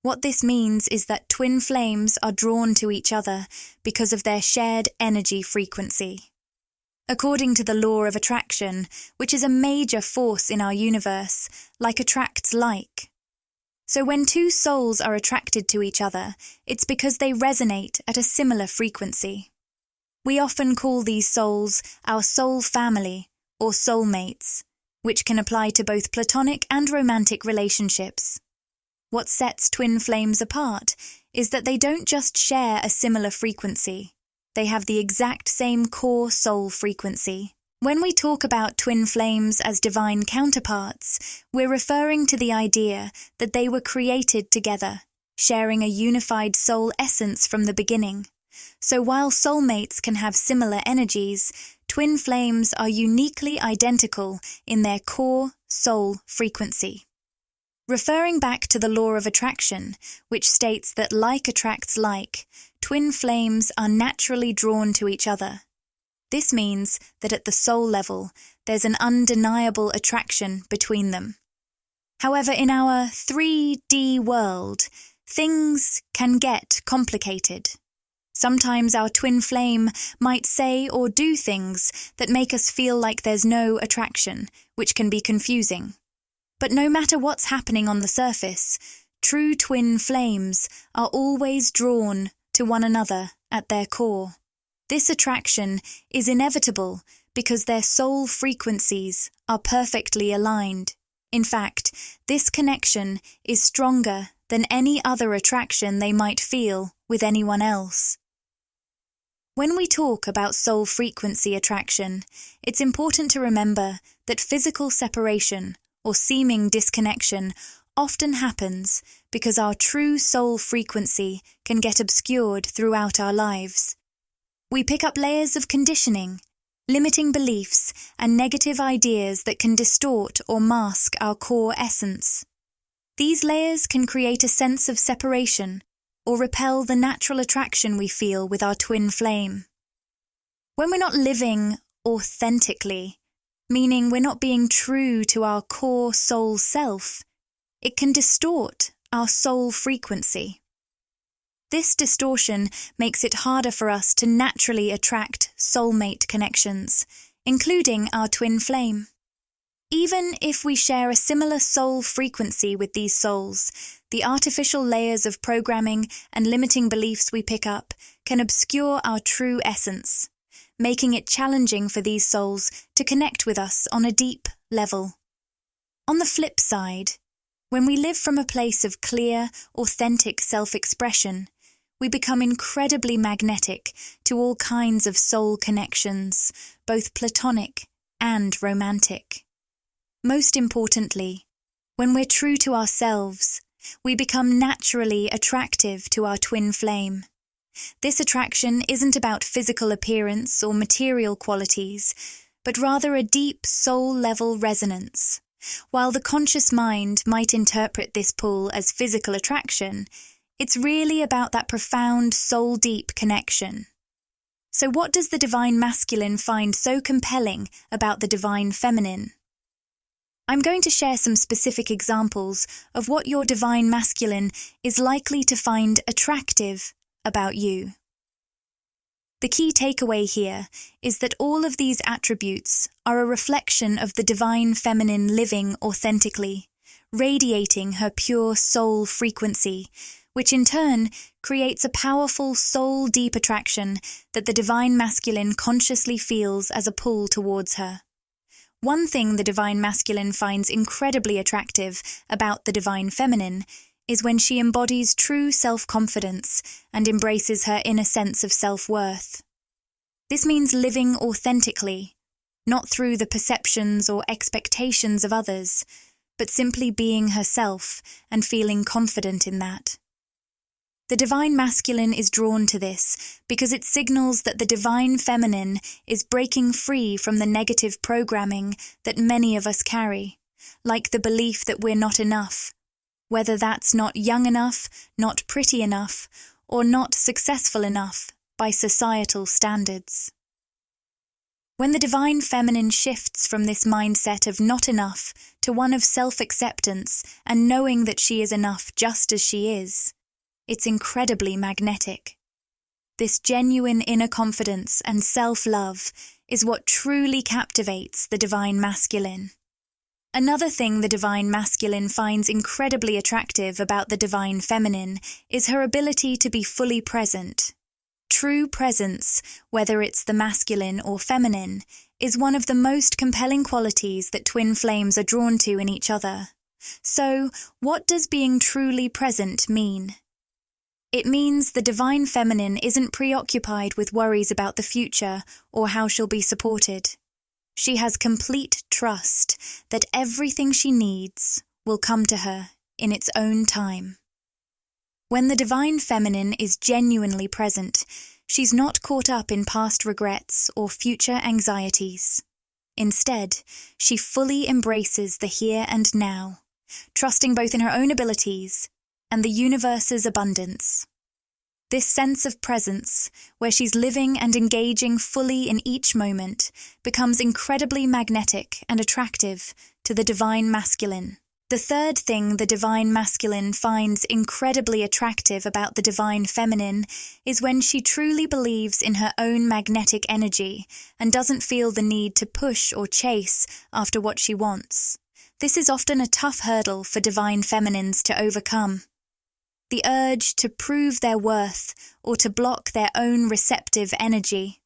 What this means is that twin flames are drawn to each other because of their shared energy frequency. According to the law of attraction, which is a major force in our universe, like attracts like. So when two souls are attracted to each other, it's because they resonate at a similar frequency. We often call these souls our soul family or soulmates, which can apply to both platonic and romantic relationships. What sets twin flames apart is that they don't just share a similar frequency, they have the exact same core soul frequency. When we talk about twin flames as divine counterparts, we're referring to the idea that they were created together, sharing a unified soul essence from the beginning. So while soulmates can have similar energies, twin flames are uniquely identical in their core soul frequency. Referring back to the law of attraction, which states that like attracts like, twin flames are naturally drawn to each other. This means that at the soul level, there's an undeniable attraction between them. However, in our 3D world, things can get complicated. Sometimes our twin flame might say or do things that make us feel like there's no attraction, which can be confusing. But no matter what's happening on the surface, true twin flames are always drawn to one another at their core. This attraction is inevitable because their soul frequencies are perfectly aligned. In fact, this connection is stronger than any other attraction they might feel with anyone else. When we talk about soul frequency attraction, it's important to remember that physical separation or seeming disconnection often happens because our true soul frequency can get obscured throughout our lives. We pick up layers of conditioning, limiting beliefs, and negative ideas that can distort or mask our core essence. These layers can create a sense of separation or repel the natural attraction we feel with our twin flame. When we're not living authentically, meaning we're not being true to our core soul self, it can distort our soul frequency. This distortion makes it harder for us to naturally attract soulmate connections, including our twin flame. Even if we share a similar soul frequency with these souls, the artificial layers of programming and limiting beliefs we pick up can obscure our true essence, making it challenging for these souls to connect with us on a deep level. On the flip side, when we live from a place of clear, authentic self-expression, we become incredibly magnetic to all kinds of soul connections, both platonic and romantic. Most importantly, when we're true to ourselves, we become naturally attractive to our twin flame. This attraction isn't about physical appearance or material qualities, but rather a deep soul-level resonance. While the conscious mind might interpret this pull as physical attraction, it's really about that profound soul-deep connection. So what does the divine masculine find so compelling about the divine feminine? I'm going to share some specific examples of what your divine masculine is likely to find attractive about you. The key takeaway here is that all of these attributes are a reflection of the divine feminine living authentically, radiating her pure soul frequency, which in turn creates a powerful soul-deep attraction that the divine masculine consciously feels as a pull towards her. One thing the divine masculine finds incredibly attractive about the divine feminine is when she embodies true self-confidence and embraces her inner sense of self-worth. This means living authentically, not through the perceptions or expectations of others, but simply being herself and feeling confident in that. The divine masculine is drawn to this because it signals that the divine feminine is breaking free from the negative programming that many of us carry, like the belief that we're not enough, whether that's not young enough, not pretty enough, or not successful enough by societal standards. When the divine feminine shifts from this mindset of not enough to one of self-acceptance and knowing that she is enough just as she is, it's incredibly magnetic. This genuine inner confidence and self-love is what truly captivates the divine masculine. Another thing the divine masculine finds incredibly attractive about the divine feminine is her ability to be fully present. True presence, whether it's the masculine or feminine, is one of the most compelling qualities that twin flames are drawn to in each other. So, what does being truly present mean? It means the divine feminine isn't preoccupied with worries about the future or how she'll be supported. She has complete trust that everything she needs will come to her in its own time. When the divine feminine is genuinely present, she's not caught up in past regrets or future anxieties. Instead, she fully embraces the here and now, trusting both in her own abilities and the universe's abundance. This sense of presence, where she's living and engaging fully in each moment, becomes incredibly magnetic and attractive to the divine masculine. The third thing the divine masculine finds incredibly attractive about the divine feminine is when she truly believes in her own magnetic energy and doesn't feel the need to push or chase after what she wants. This is often a tough hurdle for divine feminines to overcome. The urge to prove their worth or to block their own receptive energy.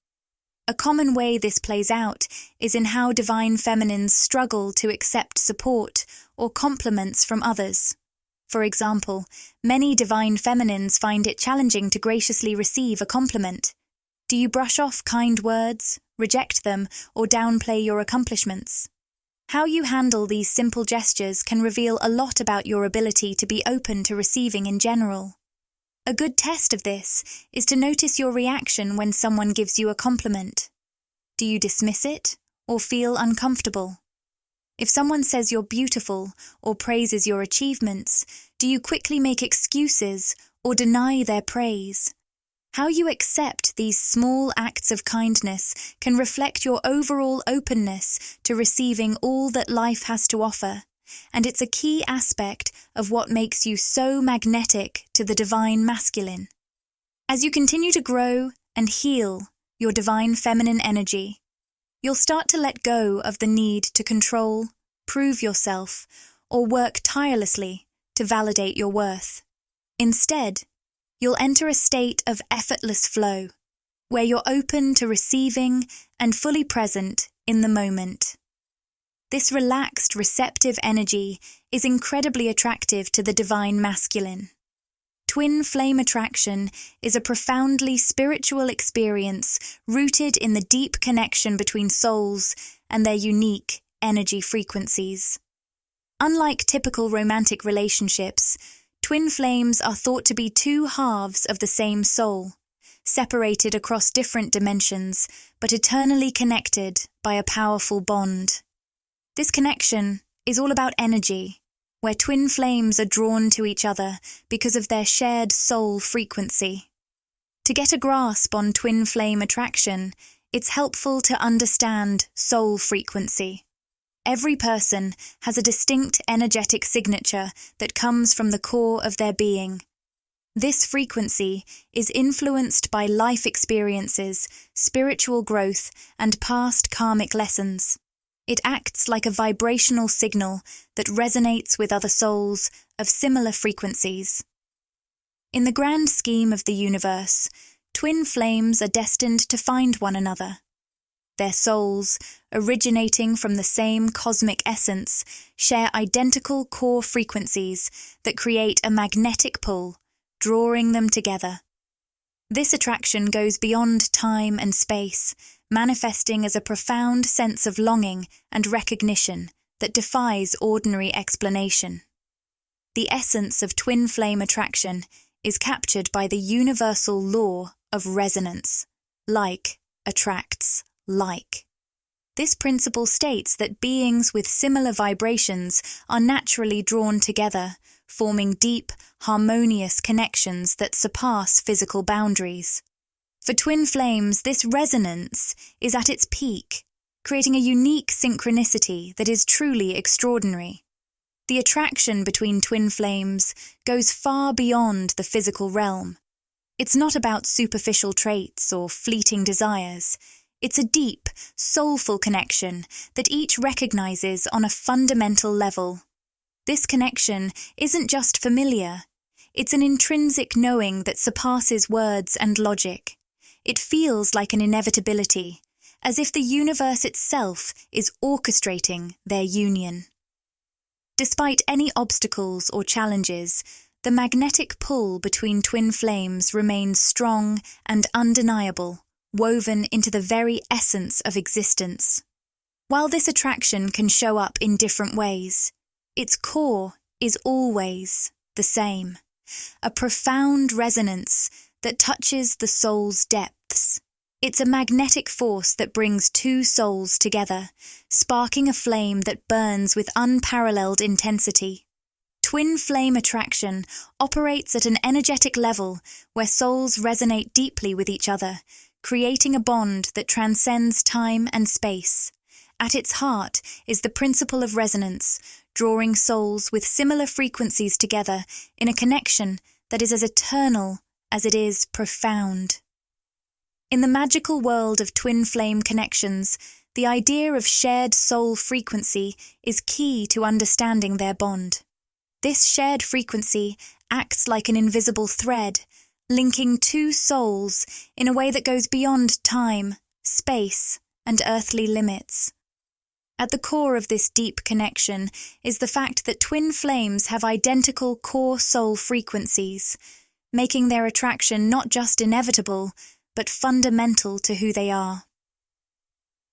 A common way this plays out is in how divine feminines struggle to accept support or compliments from others. For example, many divine feminines find it challenging to graciously receive a compliment. Do you brush off kind words, reject them, or downplay your accomplishments? How you handle these simple gestures can reveal a lot about your ability to be open to receiving in general. A good test of this is to notice your reaction when someone gives you a compliment. Do you dismiss it or feel uncomfortable? If someone says you're beautiful or praises your achievements, do you quickly make excuses or deny their praise? How you accept these small acts of kindness can reflect your overall openness to receiving all that life has to offer, and it's a key aspect of what makes you so magnetic to the divine masculine. As you continue to grow and heal your divine feminine energy, you'll start to let go of the need to control, prove yourself, or work tirelessly to validate your worth. Instead, you'll enter a state of effortless flow, where you're open to receiving and fully present in the moment. This relaxed, receptive energy is incredibly attractive to the divine masculine. Twin flame attraction is a profoundly spiritual experience rooted in the deep connection between souls and their unique energy frequencies. Unlike typical romantic relationships, twin flames are thought to be two halves of the same soul, separated across different dimensions, but eternally connected by a powerful bond. This connection is all about energy, where twin flames are drawn to each other because of their shared soul frequency. To get a grasp on twin flame attraction, it's helpful to understand soul frequency. Every person has a distinct energetic signature that comes from the core of their being. This frequency is influenced by life experiences, spiritual growth, and past karmic lessons. It acts like a vibrational signal that resonates with other souls of similar frequencies. In the grand scheme of the universe, twin flames are destined to find one another. Their souls, originating from the same cosmic essence, share identical core frequencies that create a magnetic pull, drawing them together. This attraction goes beyond time and space, manifesting as a profound sense of longing and recognition that defies ordinary explanation. The essence of twin flame attraction is captured by the universal law of resonance. Like attracts like. This principle states that beings with similar vibrations are naturally drawn together, forming deep, harmonious connections that surpass physical boundaries. For twin flames, this resonance is at its peak, creating a unique synchronicity that is truly extraordinary. The attraction between twin flames goes far beyond the physical realm. It's not about superficial traits or fleeting desires. It's a deep, soulful connection that each recognizes on a fundamental level. This connection isn't just familiar. It's an intrinsic knowing that surpasses words and logic. It feels like an inevitability, as if the universe itself is orchestrating their union. Despite any obstacles or challenges, the magnetic pull between twin flames remains strong and undeniable, woven into the very essence of existence. While this attraction can show up in different ways, its core is always the same, a profound resonance that touches the soul's depths. It's a magnetic force that brings two souls together, sparking a flame that burns with unparalleled intensity. Twin flame attraction operates at an energetic level where souls resonate deeply with each other, creating a bond that transcends time and space. At its heart is the principle of resonance, drawing souls with similar frequencies together in a connection that is as eternal as it is profound. In the magical world of twin flame connections, the idea of shared soul frequency is key to understanding their bond. This shared frequency acts like an invisible thread, linking two souls in a way that goes beyond time, space, and earthly limits. At the core of this deep connection is the fact that twin flames have identical core soul frequencies, making their attraction not just inevitable, but fundamental to who they are.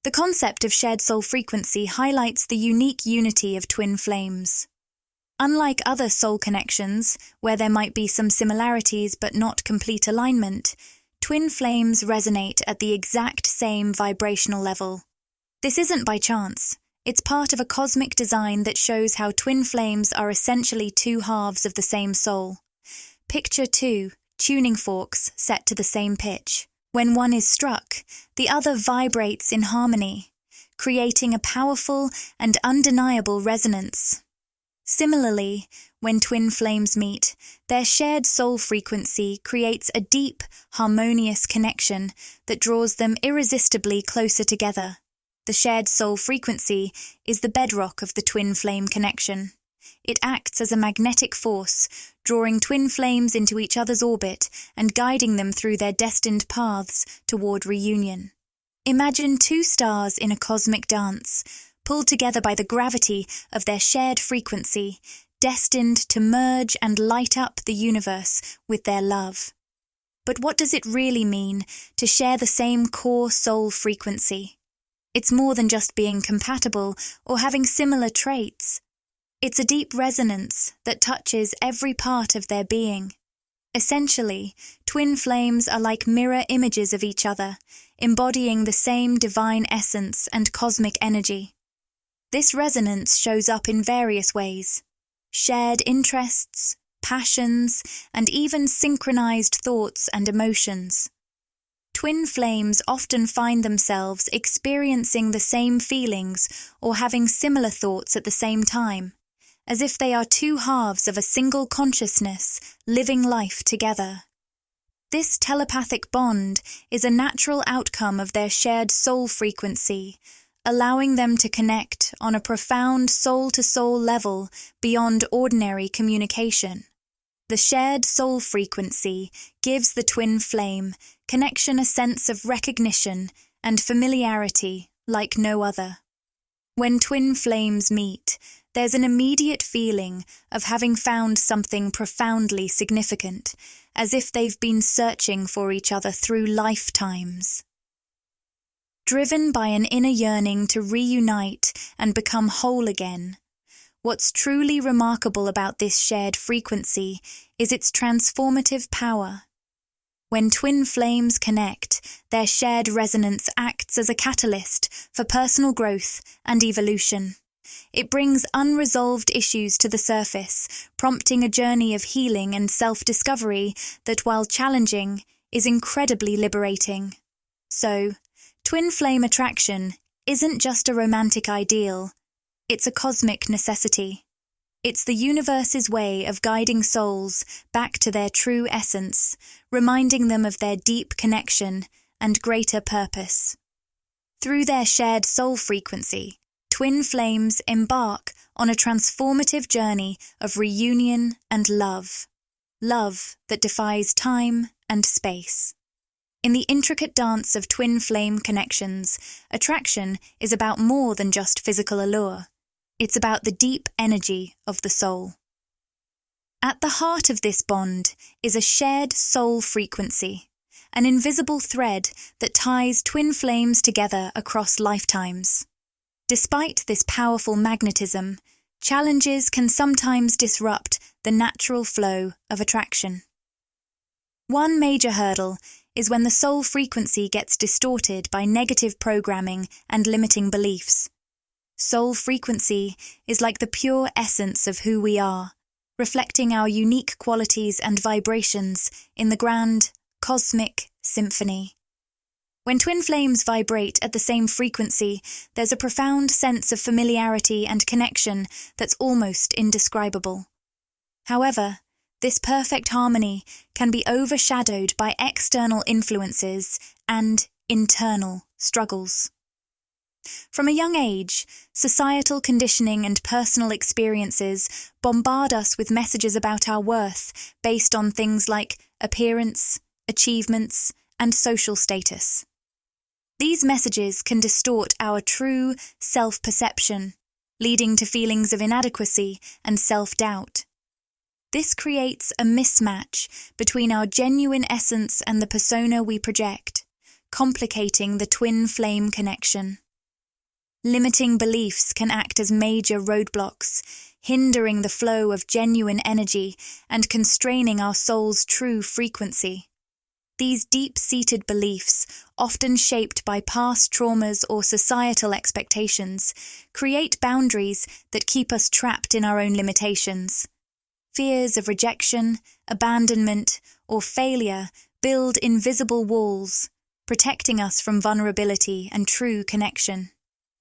The concept of shared soul frequency highlights the unique unity of twin flames. Unlike other soul connections, where there might be some similarities but not complete alignment, twin flames resonate at the exact same vibrational level. This isn't by chance. It's part of a cosmic design that shows how twin flames are essentially two halves of the same soul. Picture two tuning forks set to the same pitch. When one is struck, the other vibrates in harmony, creating a powerful and undeniable resonance. Similarly, when twin flames meet, their shared soul frequency creates a deep, harmonious connection that draws them irresistibly closer together. The shared soul frequency is the bedrock of the twin flame connection. It acts as a magnetic force, drawing twin flames into each other's orbit and guiding them through their destined paths toward reunion. Imagine two stars in a cosmic dance, pulled together by the gravity of their shared frequency, destined to merge and light up the universe with their love. But what does it really mean to share the same core soul frequency? It's more than just being compatible or having similar traits. It's a deep resonance that touches every part of their being. Essentially, twin flames are like mirror images of each other, embodying the same divine essence and cosmic energy. This resonance shows up in various ways: shared interests, passions, and even synchronized thoughts and emotions. Twin flames often find themselves experiencing the same feelings or having similar thoughts at the same time, as if they are two halves of a single consciousness living life together. This telepathic bond is a natural outcome of their shared soul frequency, allowing them to connect on a profound soul-to-soul level beyond ordinary communication. The shared soul frequency gives the twin flame connection a sense of recognition and familiarity like no other. When twin flames meet, there's an immediate feeling of having found something profoundly significant, as if they've been searching for each other through lifetimes. Driven by an inner yearning to reunite and become whole again, what's truly remarkable about this shared frequency is its transformative power. When twin flames connect, their shared resonance acts as a catalyst for personal growth and evolution. It brings unresolved issues to the surface, prompting a journey of healing and self-discovery that, while challenging, is incredibly liberating. So, twin flame attraction isn't just a romantic ideal, it's a cosmic necessity. It's the universe's way of guiding souls back to their true essence, reminding them of their deep connection and greater purpose. Through their shared soul frequency, twin flames embark on a transformative journey of reunion and love. Love that defies time and space. In the intricate dance of twin flame connections, attraction is about more than just physical allure. It's about the deep energy of the soul. At the heart of this bond is a shared soul frequency, an invisible thread that ties twin flames together across lifetimes. Despite this powerful magnetism, challenges can sometimes disrupt the natural flow of attraction. One major hurdle is when the soul frequency gets distorted by negative programming and limiting beliefs. Soul frequency is like the pure essence of who we are, reflecting our unique qualities and vibrations in the grand, cosmic symphony. When twin flames vibrate at the same frequency, there's a profound sense of familiarity and connection that's almost indescribable. However, this perfect harmony can be overshadowed by external influences and internal struggles. From a young age, societal conditioning and personal experiences bombard us with messages about our worth based on things like appearance, achievements, and social status. These messages can distort our true self-perception, leading to feelings of inadequacy and self-doubt. This creates a mismatch between our genuine essence and the persona we project, complicating the twin flame connection. Limiting beliefs can act as major roadblocks, hindering the flow of genuine energy and constraining our soul's true frequency. These deep-seated beliefs, often shaped by past traumas or societal expectations, create boundaries that keep us trapped in our own limitations. Fears of rejection, abandonment, or failure build invisible walls, protecting us from vulnerability and true connection.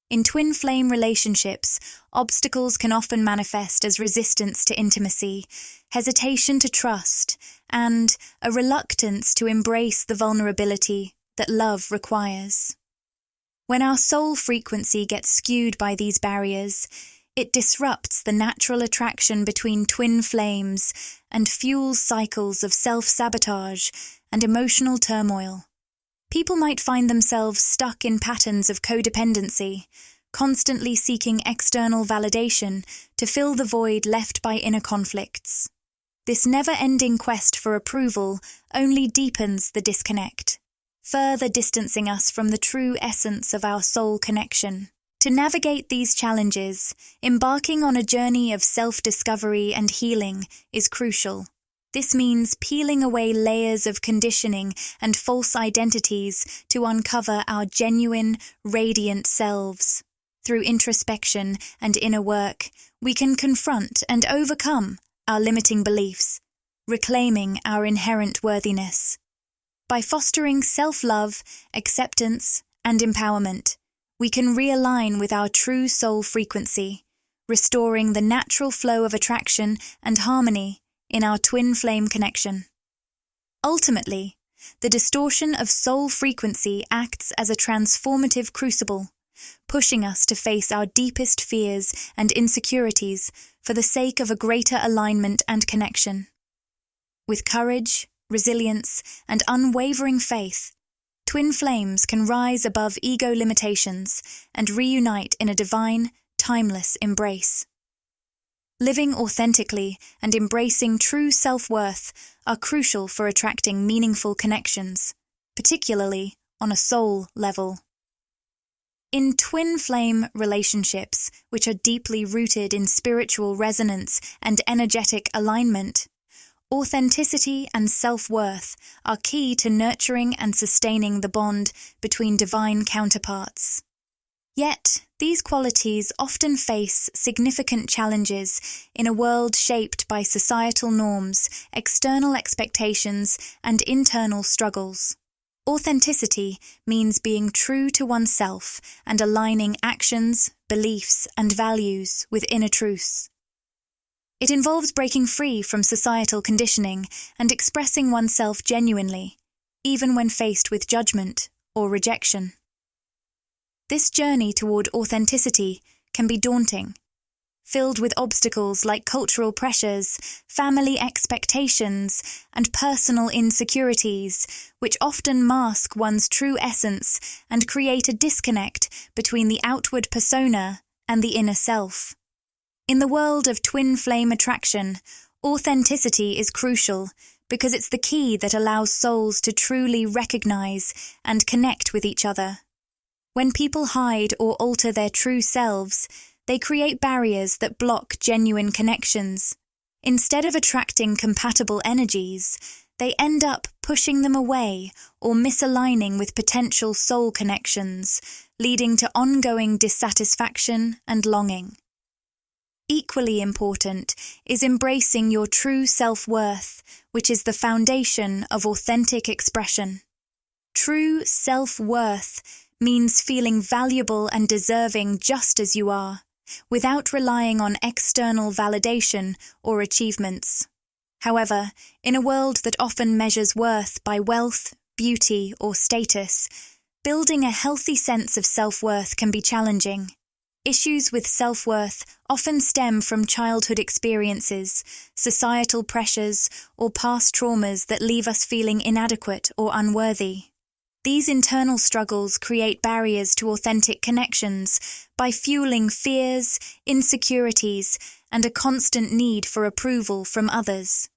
In twin flame relationships, obstacles can often manifest as resistance to intimacy, hesitation to trust, and a reluctance to embrace the vulnerability that love requires. When our soul frequency gets skewed by these barriers, it disrupts the natural attraction between twin flames and fuels cycles of self-sabotage and emotional turmoil. People might find themselves stuck in patterns of codependency, constantly seeking external validation to fill the void left by inner conflicts. This never-ending quest for approval only deepens the disconnect, further distancing us from the true essence of our soul connection. To navigate these challenges, embarking on a journey of self-discovery and healing is crucial. This means peeling away layers of conditioning and false identities to uncover our genuine, radiant selves. Through introspection and inner work, we can confront and overcome our limiting beliefs, reclaiming our inherent worthiness. By fostering self-love, acceptance, and empowerment, we can realign with our true soul frequency, restoring the natural flow of attraction and harmony in our twin flame connection. Ultimately, the distortion of soul frequency acts as a transformative crucible, pushing us to face our deepest fears and insecurities for the sake of a greater alignment and connection. With courage, resilience, and unwavering faith, twin flames can rise above ego limitations and reunite in a divine, timeless embrace. Living authentically and embracing true self-worth are crucial for attracting meaningful connections, particularly on a soul level. In twin flame relationships, which are deeply rooted in spiritual resonance and energetic alignment, authenticity and self-worth are key to nurturing and sustaining the bond between divine counterparts. Yet, these qualities often face significant challenges in a world shaped by societal norms, external expectations, and internal struggles. Authenticity means being true to oneself and aligning actions, beliefs, and values with inner truths. It involves breaking free from societal conditioning and expressing oneself genuinely, even when faced with judgment or rejection. This journey toward authenticity can be daunting, filled with obstacles like cultural pressures, family expectations, and personal insecurities, which often mask one's true essence and create a disconnect between the outward persona and the inner self. In the world of twin flame attraction, authenticity is crucial because it's the key that allows souls to truly recognize and connect with each other. When people hide or alter their true selves, they create barriers that block genuine connections. Instead of attracting compatible energies, they end up pushing them away or misaligning with potential soul connections, leading to ongoing dissatisfaction and longing. Equally important is embracing your true self-worth, which is the foundation of authentic expression. True self-worth means feeling valuable and deserving just as you are, without relying on external validation or achievements. However, in a world that often measures worth by wealth, beauty, or status, building a healthy sense of self-worth can be challenging. Issues with self-worth often stem from childhood experiences, societal pressures, or past traumas that leave us feeling inadequate or unworthy. These internal struggles create barriers to authentic connections by fueling fears, insecurities, and a constant need for approval from others.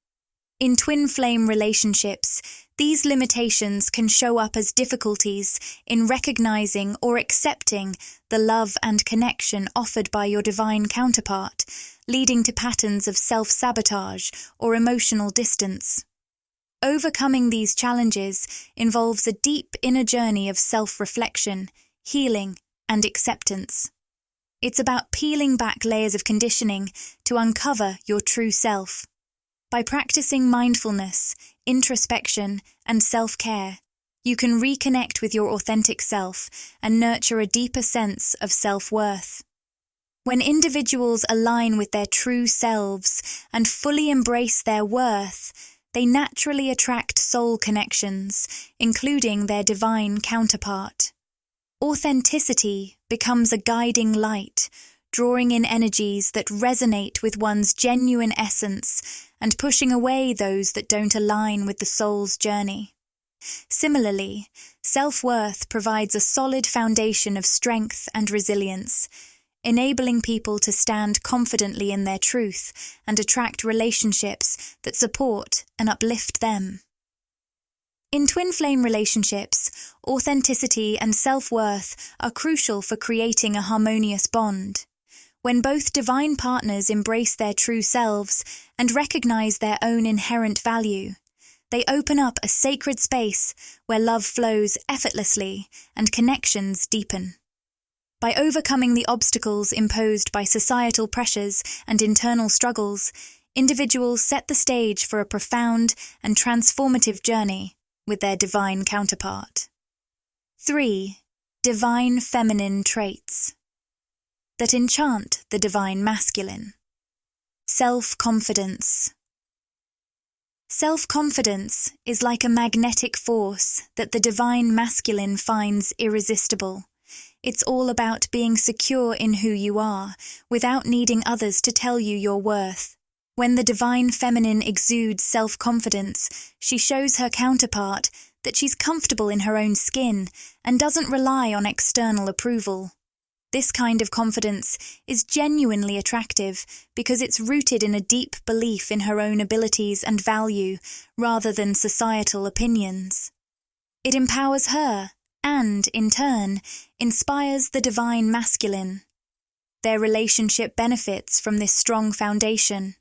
In twin flame relationships, these limitations can show up as difficulties in recognizing or accepting the love and connection offered by your divine counterpart, leading to patterns of self-sabotage or emotional distance. Overcoming these challenges involves a deep inner journey of self-reflection, healing, and acceptance. It's about peeling back layers of conditioning to uncover your true self. By practicing mindfulness, introspection, and self-care, You can reconnect with your authentic self and nurture a deeper sense of self-worth. When individuals align with their true selves and fully embrace their worth, they naturally attract soul connections, including their divine counterpart. Authenticity becomes a guiding light, drawing in energies that resonate with one's genuine essence and pushing away those that don't align with the soul's journey. Similarly, self-worth provides a solid foundation of strength and resilience, enabling people to stand confidently in their truth and attract relationships that support and uplift them. In twin flame relationships, authenticity and self-worth are crucial for creating a harmonious bond. When both divine partners embrace their true selves and recognize their own inherent value, they open up a sacred space where love flows effortlessly and connections deepen. By overcoming the obstacles imposed by societal pressures and internal struggles, individuals set the stage for a profound and transformative journey with their divine counterpart. 3. Divine feminine traits that enchant the divine masculine. Self-confidence. Self-confidence is like a magnetic force that the divine masculine finds irresistible. It's all about being secure in who you are, without needing others to tell you your worth. When the divine feminine exudes self-confidence, she shows her counterpart that she's comfortable in her own skin and doesn't rely on external approval. This kind of confidence is genuinely attractive because it's rooted in a deep belief in her own abilities and value rather than societal opinions. It empowers her and, in turn, inspires the divine masculine. Their relationship benefits from this strong foundation,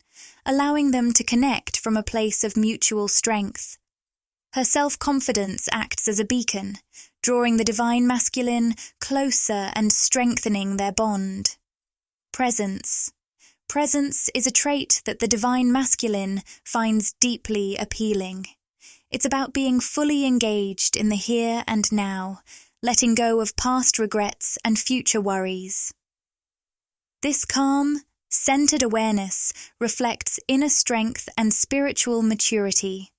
allowing them to connect from a place of mutual strength. Her self-confidence acts as a beacon, drawing the divine masculine closer and strengthening their bond. Presence. Presence is a trait that the divine masculine finds deeply appealing. It's about being fully engaged in the here and now, letting go of past regrets and future worries. This calm, centered awareness reflects inner strength and spiritual maturity.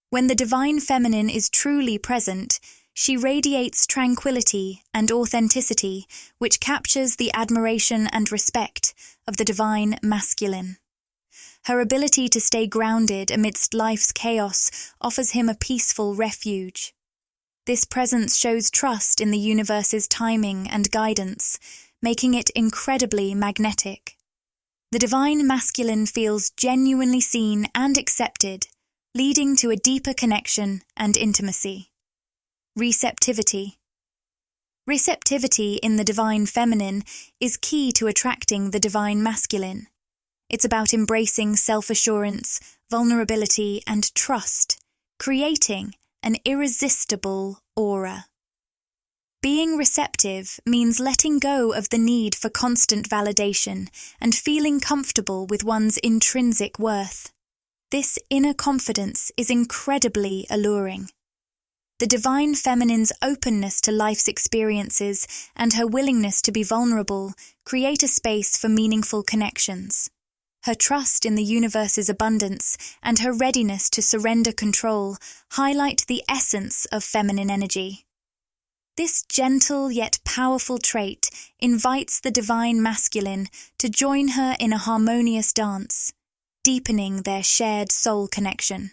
When the divine feminine is truly present, she radiates tranquility and authenticity, which captures the admiration and respect of the divine masculine. Her ability to stay grounded amidst life's chaos offers him a peaceful refuge. This presence shows trust in the universe's timing and guidance, making it incredibly magnetic. The divine masculine feels genuinely seen and accepted, leading to a deeper connection and intimacy. Receptivity. Receptivity in the divine feminine is key to attracting the divine masculine. It's about embracing self-assurance, vulnerability, and trust, creating an irresistible aura. Being receptive means letting go of the need for constant validation and feeling comfortable with one's intrinsic worth. This inner confidence is incredibly alluring. The divine feminine's openness to life's experiences and her willingness to be vulnerable create a space for meaningful connections. Her trust in the universe's abundance and her readiness to surrender control highlight the essence of feminine energy. This gentle yet powerful trait invites the divine masculine to join her in a harmonious dance, deepening their shared soul connection.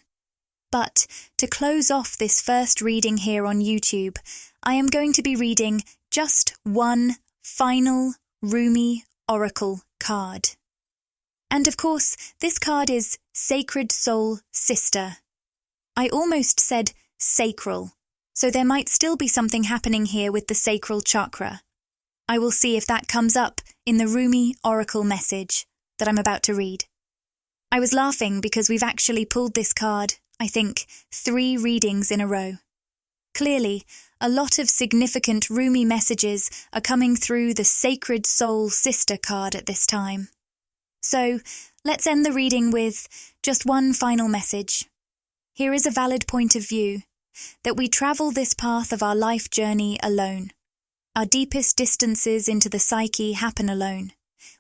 But to close off this first reading here on YouTube, I am going to be reading just one final Rumi Oracle card. And of course, this card is Sacred Soul Sister. I almost said sacral, so there might still be something happening here with the sacral chakra. I will see if that comes up in the Rumi Oracle message that I'm about to read. I was laughing because we've actually pulled this card, I think, 3 readings in a row. Clearly, a lot of significant Rumi messages are coming through the Sacred Soul Sister card at this time. So, let's end the reading with just one final message. Here is a valid point of view. that we travel this path of our life journey alone. Our deepest distances into the psyche happen alone.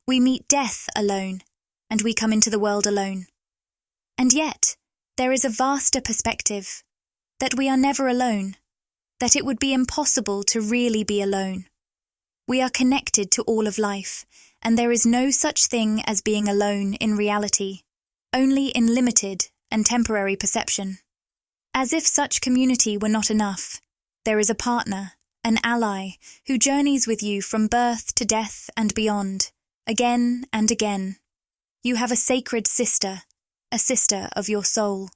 We meet death alone, and we come into the world alone. And yet, there is a vaster perspective, that we are never alone, that it would be impossible to really be alone. We are connected to all of life, and there is no such thing as being alone in reality, only in limited and temporary perception. As if such community were not enough, there is a partner, an ally, who journeys with you from birth to death and beyond, again and again. You have a sacred sister, a sister of your soul.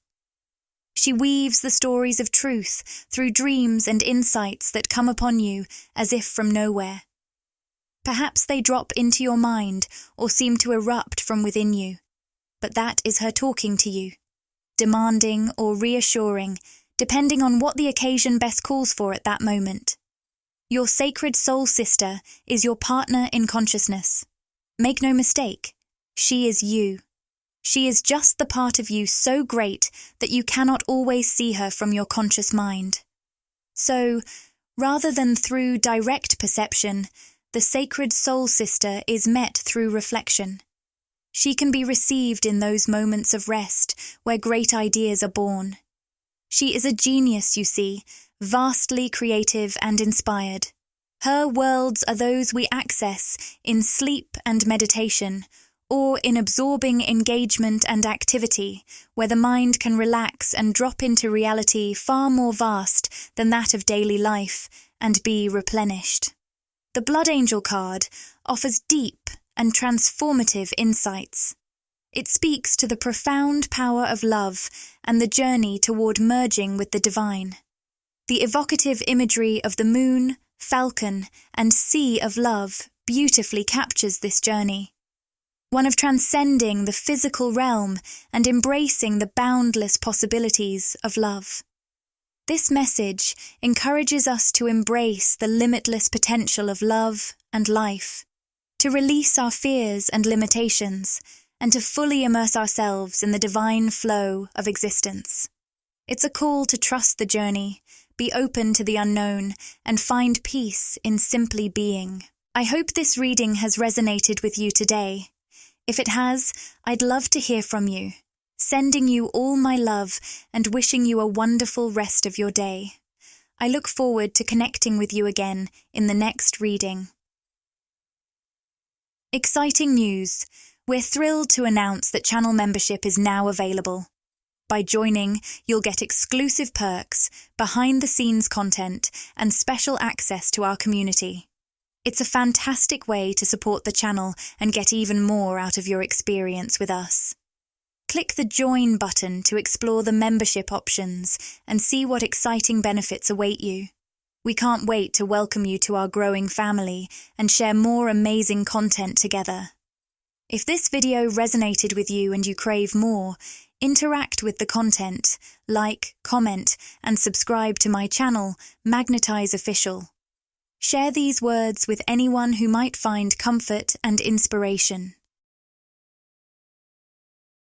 She weaves the stories of truth through dreams and insights that come upon you as if from nowhere. Perhaps they drop into your mind or seem to erupt from within you, but that is her talking to you, demanding or reassuring, depending on what the occasion best calls for at that moment. Your sacred soul sister is your partner in consciousness. Make no mistake, she is you. She is just the part of you so great that you cannot always see her from your conscious mind. So, rather than through direct perception, the sacred soul sister is met through reflection. She can be received in those moments of rest where great ideas are born. She is a genius, you see, vastly creative and inspired. Her worlds are those we access in sleep and meditation, or in absorbing engagement and activity, where the mind can relax and drop into reality far more vast than that of daily life and be replenished. The Blood Angel card offers deep and transformative insights. It speaks to the profound power of love and the journey toward merging with the divine. The evocative imagery of the moon, falcon, and sea of love beautifully captures this journey. One of transcending the physical realm and embracing the boundless possibilities of love. This message encourages us to embrace the limitless potential of love and life, to release our fears and limitations, and to fully immerse ourselves in the divine flow of existence. It's a call to trust the journey, be open to the unknown, and find peace in simply being. I hope this reading has resonated with you today. If it has, I'd love to hear from you. Sending you all my love and wishing you a wonderful rest of your day. I look forward to connecting with you again in the next reading. Exciting news! We're thrilled to announce that channel membership is now available. By joining, you'll get exclusive perks, behind-the-scenes content, and special access to our community. It's a fantastic way to support the channel and get even more out of your experience with us. Click the Join button to explore the membership options and see what exciting benefits await you. We can't wait to welcome you to our growing family and share more amazing content together. If this video resonated with you and you crave more, interact with the content, like, comment, and subscribe to my channel, Magnetize Official. Share these words with anyone who might find comfort and inspiration.